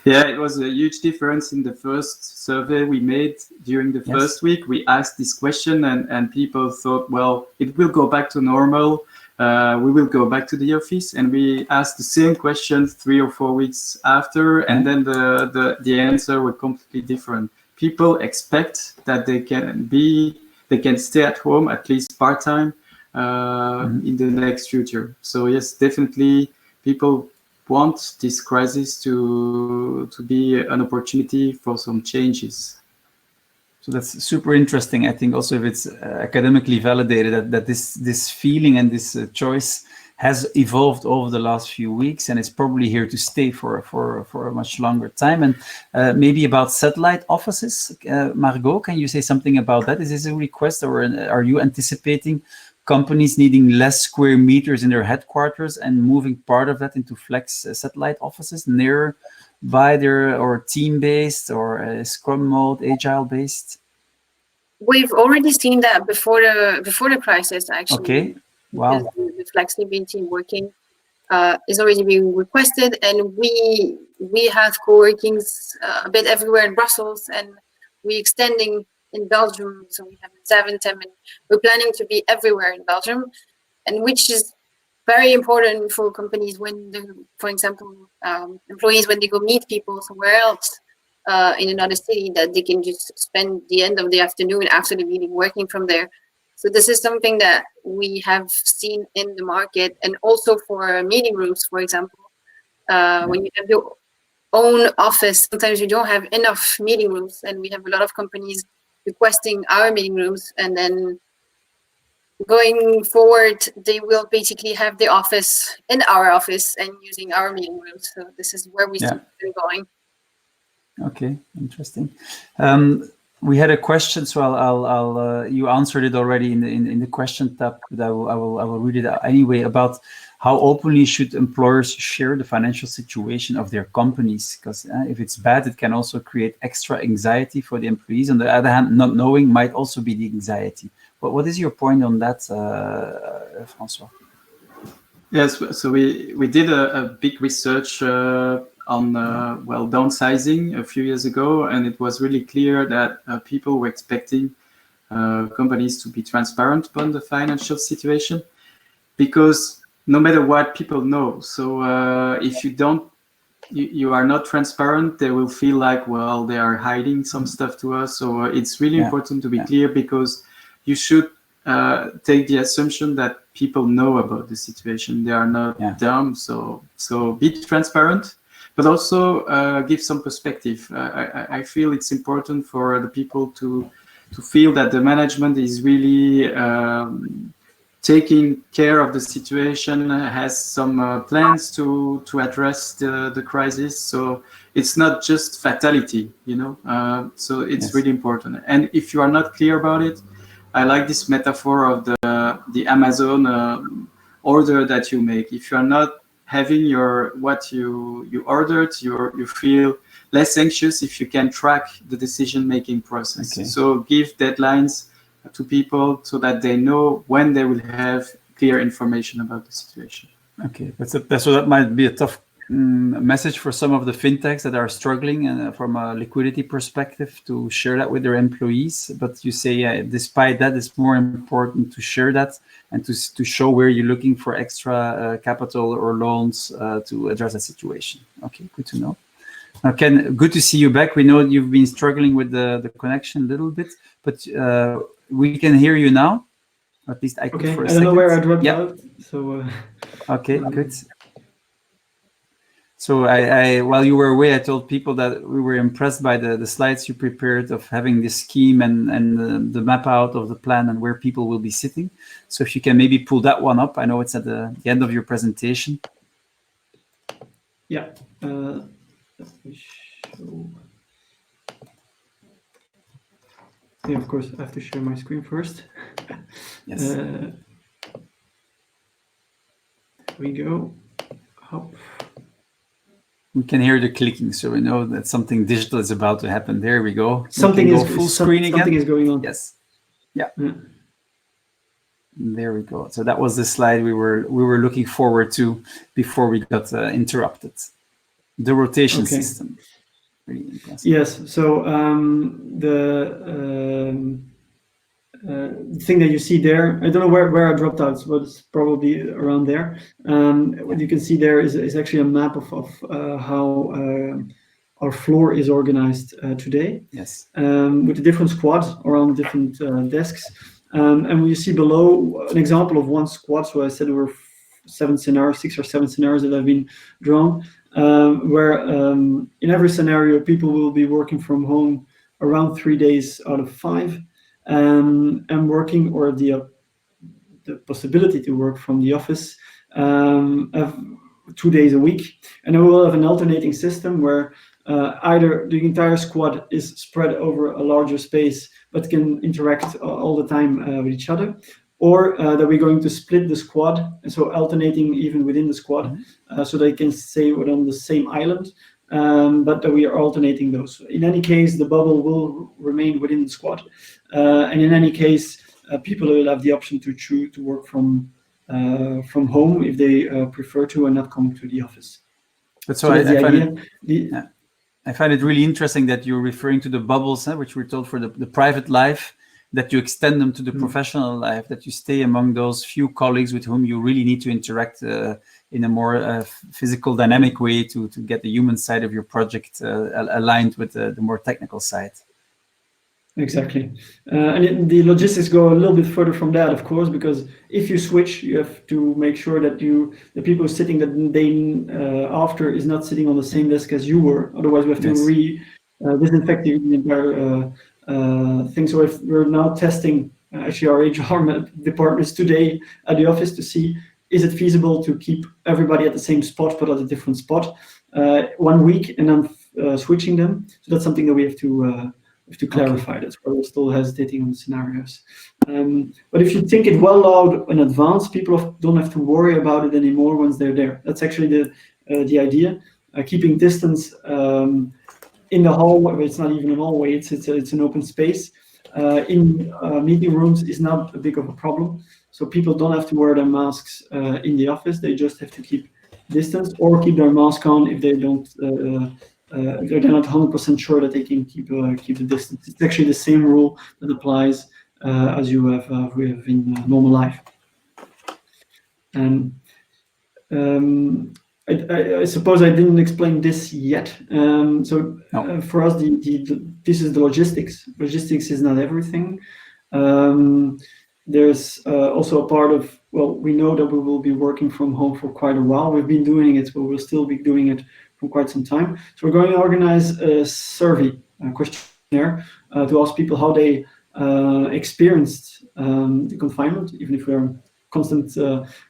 Yeah, it was a huge difference in the first survey we made during the first week. We asked this question, and people thought, well, it will go back to normal. We will go back to the office. And we asked the same question 3 or 4 weeks after, and then the answer was completely different. People expect that they can stay at home, at least part-time, in the next future. So yes, definitely people want this crisis to be an opportunity for some changes. So that's super interesting. I think also if it's academically validated that this feeling and this choice has evolved over the last few weeks, and it's probably here to stay for a much longer time. And maybe about satellite offices, Margaux, can you say something about that? Is this a request, or are you anticipating companies needing less square meters in their headquarters and moving part of that into flex satellite offices nearby their, or team-based, or Scrum mode, agile-based? We've already seen that before the crisis, actually. Okay. Wow. The flexibility working is already being requested, and we have co-workings a bit everywhere in Brussels, and we're extending in Belgium. So we have Zaventem, and we're planning to be everywhere in Belgium, and which is very important for companies when, for example, employees when they go meet people somewhere else in another city, that they can just spend the end of the afternoon after the meeting working from there. So this is something that we have seen in the market, and also for meeting rooms, for example, when you have your own office, sometimes you don't have enough meeting rooms, and we have a lot of companies requesting our meeting rooms, and then going forward, they will basically have the office in our office and using our meeting rooms. So this is where we see it going. Okay, interesting. We had a question, so I'll you answered it already in the question tab, but I will read it out anyway, about how openly should employers share the financial situation of their companies? Because if it's bad, it can also create extra anxiety for the employees. On the other hand, not knowing might also be the anxiety. But what is your point on that, François? Yes, so we did a big research on downsizing a few years ago, and it was really clear that people were expecting companies to be transparent about the financial situation, because no matter what, people know. So if you are not transparent, they will feel like, well, they are hiding some stuff to us. So it's really important to be clear, because you should take the assumption that people know about the situation. They are not dumb. So be transparent, but also give some perspective. I feel it's important for the people to feel that the management is really taking care of the situation, has some plans to address the crisis. So it's not just fatality, so it's really important. And if you are not clear about it, I like this metaphor of the Amazon order that you make. If you are not having what you ordered, you feel less anxious if you can track the decision-making process. Okay. So give deadlines to people so that they know when they will have clear information about the situation. Okay, so that might be a tough message for some of the fintechs that are struggling from a liquidity perspective to share that with their employees. But you say, despite that, it's more important to share that and to show where you're looking for extra capital or loans to address that situation. Okay, good to know. Ken, good to see you back. We know you've been struggling with the connection a little bit, but we can hear you now. At least I could for a second. I don't know where I dropped out. So. Okay, good. So I while you were away, I told people that we were impressed by the slides you prepared of having this scheme and the map out of the plan and where people will be sitting. So if you can maybe pull that one up. I know it's at the end of your presentation. Yeah. Let me show. Yeah, of course, I have to share my screen first. Yes. There we go. Hop. We can hear the clicking, so we know that something digital is about to happen. There we go. Something is full screen again. Something is going on. Yes. Yeah. There we go. So that was the slide we were looking forward to before we got interrupted. The rotation system. Really impressive. Yes. So the thing that you see there, I don't know where I dropped out, but it's probably around there. What you can see there is actually a map of how our floor is organized today. Yes. With a different squad around different desks. And when you see below an example of one squad, so I said there were 6 or 7 scenarios that have been drawn, where in every scenario, people will be working from home around 3 days out of 5. And working, or the possibility to work from the office 2 days a week. And then we will have an alternating system where either the entire squad is spread over a larger space but can interact all the time with each other, or that we're going to split the squad, and so alternating even within the squad, so they can stay on the same island. But we are alternating those. In any case, the bubble will remain within the squad. And in any case, people will have the option to choose to work from home if they prefer to, and not come to the office. But so that's the idea. I find it really interesting that you're referring to the bubbles, which we're told for the private life, that you extend them to the professional life, that you stay among those few colleagues with whom you really need to interact in a more physical, dynamic way to get the human side of your project aligned with the more technical side. Exactly. And the logistics go a little bit further from that, of course, because if you switch, you have to make sure that the people sitting the day after is not sitting on the same desk as you were. Otherwise, we have to disinfect the entire thing. So if we're now testing actually our HR departments today at the office to see, is it feasible to keep everybody at the same spot but at a different spot 1 week and then switching them? So that's something that we have to clarify. That's why we're still hesitating on the scenarios. But if you think it well out in advance, people don't have to worry about it anymore once they're there. That's actually the idea. Keeping distance in the hallway. It's not even an hallway. It's an open space. In meeting rooms is not a big of a problem. So people don't have to wear their masks in the office. They just have to keep distance or keep their mask on if they don't. They're not 100% sure that they can keep the distance. It's actually the same rule that applies as you have in normal life. And I suppose I didn't explain this yet. For us, this is the logistics. Logistics is not everything. There's also a part of, we know that we will be working from home for quite a while. We've been doing it, but we'll still be doing it for quite some time. So we're going to organize a survey, a questionnaire, to ask people how they experienced the confinement. Even if we're in constant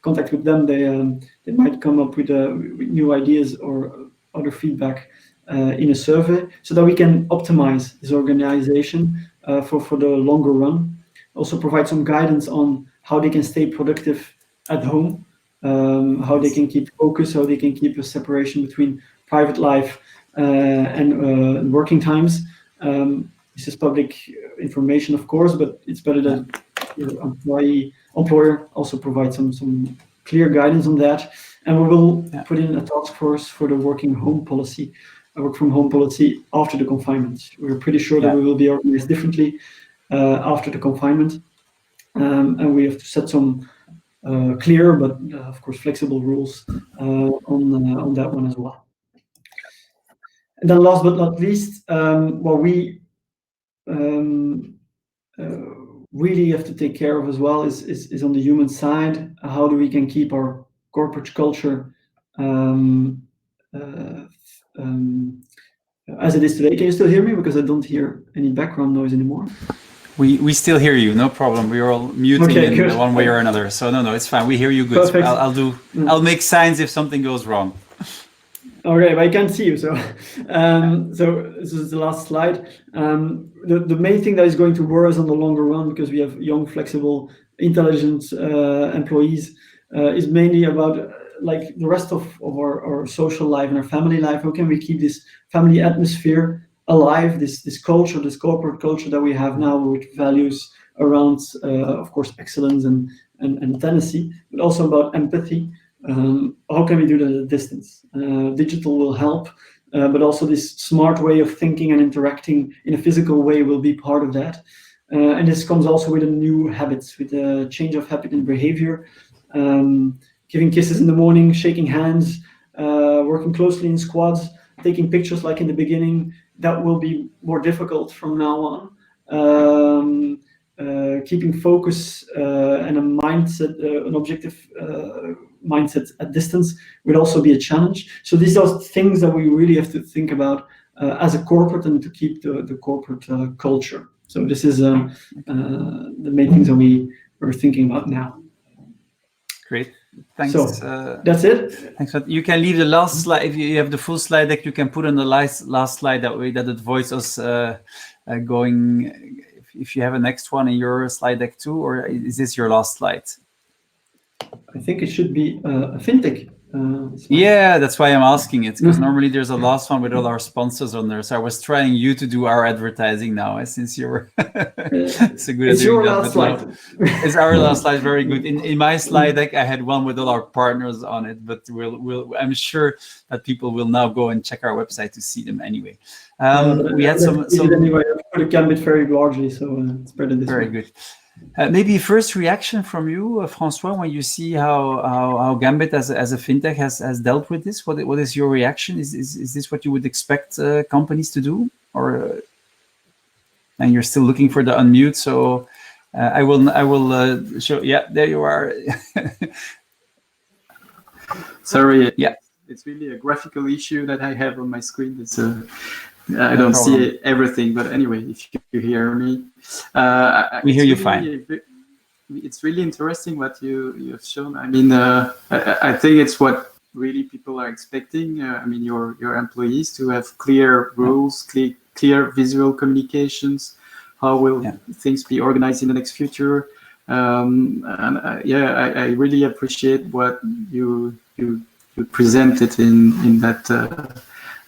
contact with them, they might come up with new ideas or other feedback in a survey, so that we can optimize this organization for the longer run. Also provide some guidance on how they can stay productive at home, how they can keep focus, how they can keep a separation between private life and working times. This is public information, of course, but it's better that your employer also provides some clear guidance on that. And we will put in a task force for the work from home policy after the confinement. We're pretty sure that we will be organized differently after the confinement, and we have to set some clear but of course flexible rules on that one as well. And then last but not least, what we really have to take care of as well is on the human side. How do we can keep our corporate culture as it is today? Can you still hear me? Because I don't hear any background noise anymore. We still hear you, no problem. We're all muting in one way or another. So no, it's fine. We hear you good. Perfect. I'll make signs if something goes wrong. Okay, but I can't see you. So this is the last slide. The main thing that is going to worry us on the longer run, because we have young, flexible, intelligent employees, is mainly about like the rest of our social life and our family life. How can we keep this family atmosphere alive, this culture, this corporate culture that we have now, with values around, of course, excellence and tenacity, but also about empathy. How can we do that at a distance? Digital will help, but also this smart way of thinking and interacting in a physical way will be part of that. And this comes also with new habits, with a change of habit and behavior, giving kisses in the morning, shaking hands, working closely in squads, taking pictures like in the beginning. That will be more difficult from now on. Keeping focus and a mindset, an objective mindset at distance would also be a challenge. So these are things that we really have to think about as a corporate, and to keep the corporate culture. So this is the main things that we are thinking about now. Great. Thanks. So that's it. Thanks. You can leave the last slide. If you have the full slide deck, you can put on the last slide. That way, that avoids us going. If you have a next one in your slide deck too, or is this your last slide? I think it should be a fintech. Yeah, that's why I'm asking it, because normally there's a last one with all our sponsors on there. So I was trying you to do our advertising now, since you're so good at doing that. Slide. It's our last slide. Very good. In my slide deck, I had one with all our partners on it, but I'm sure that people will now go and check our website to see them anyway. We had some anyway. I put a Gambit very largely, so it's better this way. Very good. Maybe first reaction from you, François, when you see how Gambit as a fintech has dealt with this. What is your reaction? Is this what you would expect companies to do, or and you're still looking for the unmute? So I will show. Yeah, there you are. Sorry. Yeah, it's really a graphical issue that I have on my screen. It's I don't see everything, but anyway, if you hear me, we hear you fine. It's really interesting what you have shown. I mean, I think it's what really people are expecting. I mean, your employees to have clear rules, clear visual communications. How will things be organized in the next future? And I really appreciate what you presented in that.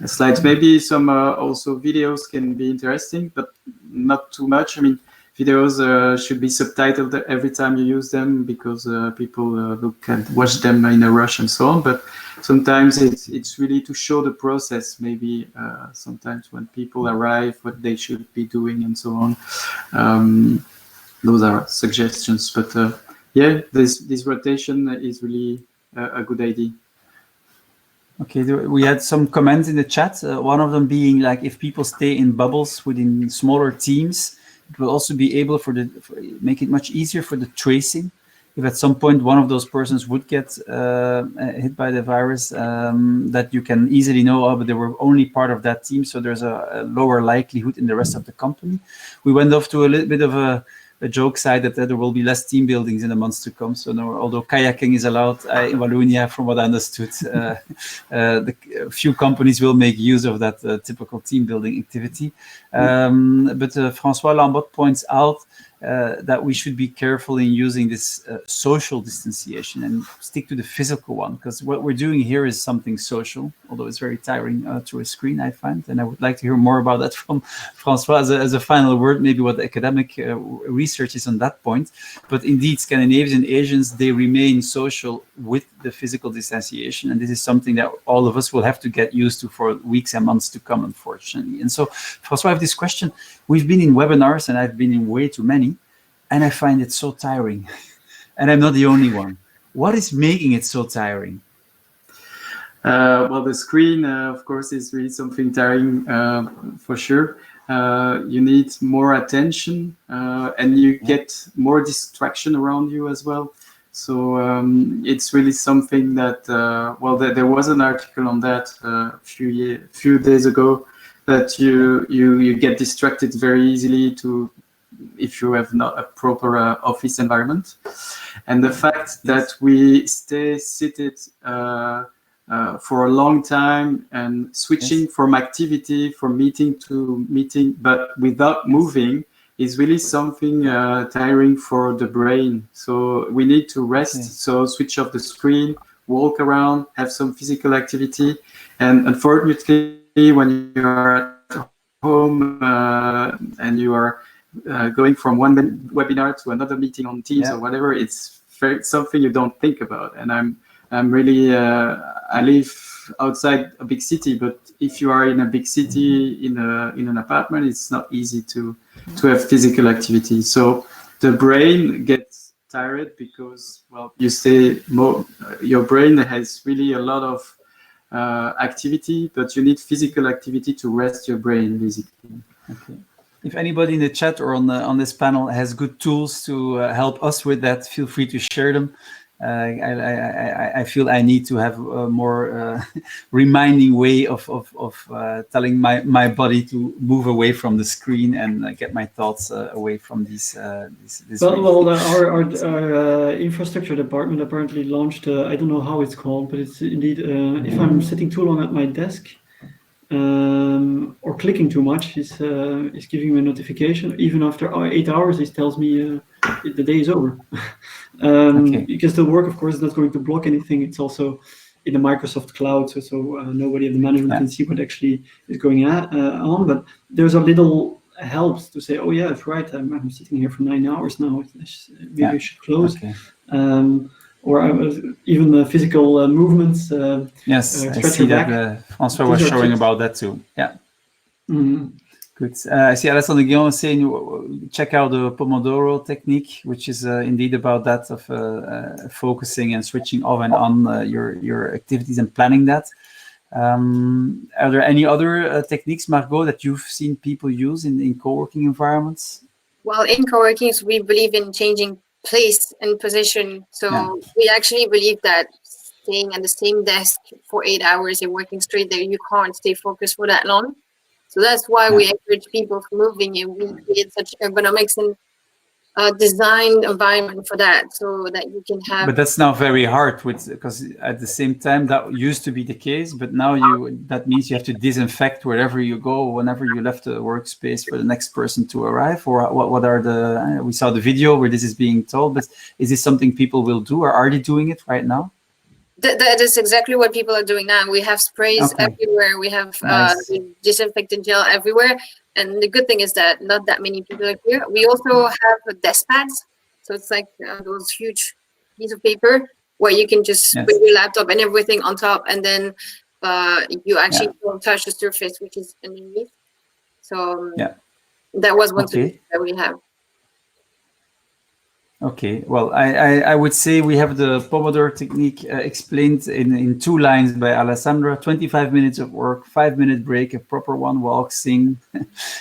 Slides. Maybe some also videos can be interesting, but not too much. I mean, videos should be subtitled every time you use them, because people watch them in a rush and so on. But sometimes it's really to show the process. Maybe sometimes when people arrive, what they should be doing and so on. Those are suggestions. But yeah, this rotation is really a good idea. Okay, we had some comments in the chat. One of them being like, if people stay in bubbles within smaller teams, it will also be able make it much easier for the tracing. If at some point one of those persons would get hit by the virus, that you can easily know, but they were only part of that team, so there's a lower likelihood in the rest of the company. We went off to a little bit of a joke side that there will be less team buildings in the months to come. So no, although kayaking is allowed in Wallonia, from what I understood, the few companies will make use of that typical team building activity. But François Lambotte points out that we should be careful in using this social distanciation and stick to the physical one, because what we're doing here is something social, although it's very tiring through a screen, I find. And I would like to hear more about that from François as a final word, maybe what the academic research is on that point. But indeed, Scandinavians and Asians, they remain social with the physical distanciation. And this is something that all of us will have to get used to for weeks and months to come, unfortunately. And so, François, I have this question. We've been in webinars, and I've been in way too many, and I find it so tiring. And I'm not the only one. What is making it so tiring? Well, the screen, of course, is really something tiring, for sure. You need more attention, and you get more distraction around you as well. So it's really something that, well, there was an article on that a few days ago, that you get distracted very easily if you have not a proper office environment. And the fact that we stay seated for a long time and switching from activity, from meeting to meeting, but without moving, is really something tiring for the brain. So we need to rest. So switch off the screen, walk around, have some physical activity. And unfortunately, when you are at home and you are going from one webinar to another meeting on Teams or whatever, it's something you don't think about. And I'm really, I live outside a big city, but if you are in a big city in an apartment, it's not easy to have physical activity. So the brain gets tired because, well, you stay more, your brain has really a lot of activity, but you need physical activity to rest your brain, basically. Okay. If anybody in the chat or on this panel has good tools to help us with that, feel free to share them. I feel I need to have a more reminding way of telling my body to move away from the screen and get my thoughts away from these. Our infrastructure department apparently launched, I don't know how it's called, but it's indeed, if I'm sitting too long at my desk, or clicking too much, is giving me a notification. Even after 8 hours, it tells me the day is over. You can still work, of course. It's not going to block anything. It's also in the Microsoft cloud, so nobody of the management can see what actually is going on. But there's a little helps to say, oh yeah, that's right, I'm sitting here for 9 hours now, maybe I should close. Okay. Or even the physical movements. Yes, I see that François was showing about that too. Yeah. Mm-hmm. Good. I see Alessandro Guillaume saying, check out the Pomodoro technique, which is indeed about that of focusing and switching off and on your activities and planning that. Are there any other techniques, Margaux, that you've seen people use in co-working environments? Well, in co-workings, we believe in changing place and position. So we actually believe that staying at the same desk for 8 hours and working straight there, you can't stay focused for that long. So that's why we encourage people from moving, and we create such ergonomics and designed environment for that, so that you can have. But that's now very hard, because at the same time that used to be the case, but now that means you have to disinfect wherever you go, whenever you left the workspace for the next person to arrive. Or what are the? We saw the video where this is being told, but is this something people will do, or are they doing it right now? That is exactly what people are doing now. We have sprays everywhere. We have disinfectant gel everywhere. And the good thing is that not that many people are here. We also have desk pads. So it's like those huge pieces of paper where you can just put your laptop and everything on top. And then you actually don't touch the surface, which is underneath. So that was one solution that we have. Okay, well, I would say we have the Pomodoro technique explained in 2 lines by Alessandra. 25 minutes of work, 5-minute break, a proper one, walk, sing,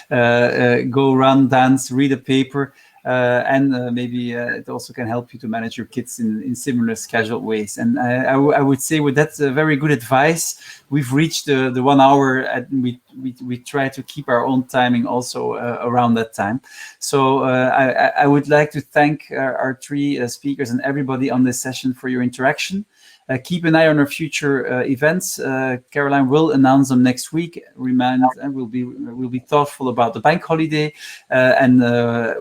go run, dance, read a paper, and maybe it also can help you to manage your kids in similar scheduled ways. And I would say with that very good advice, we've reached the 1 hour, and we try to keep our own timing also around that time. So I would like to thank our 3 speakers and everybody on this session for your interaction. Keep an eye on our future events. Caroline will announce them next week. And we'll be thoughtful about the bank holiday, and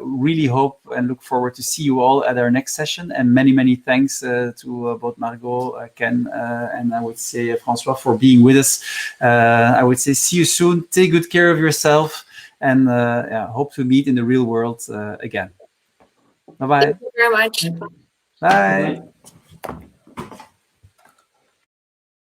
really hope and look forward to see you all at our next session. And many thanks to both Margaux, Ken, and I would say François for being with us. I would say see you soon. Take good care of yourself, and hope to meet in the real world again. Bye bye. Thank you very much. Bye.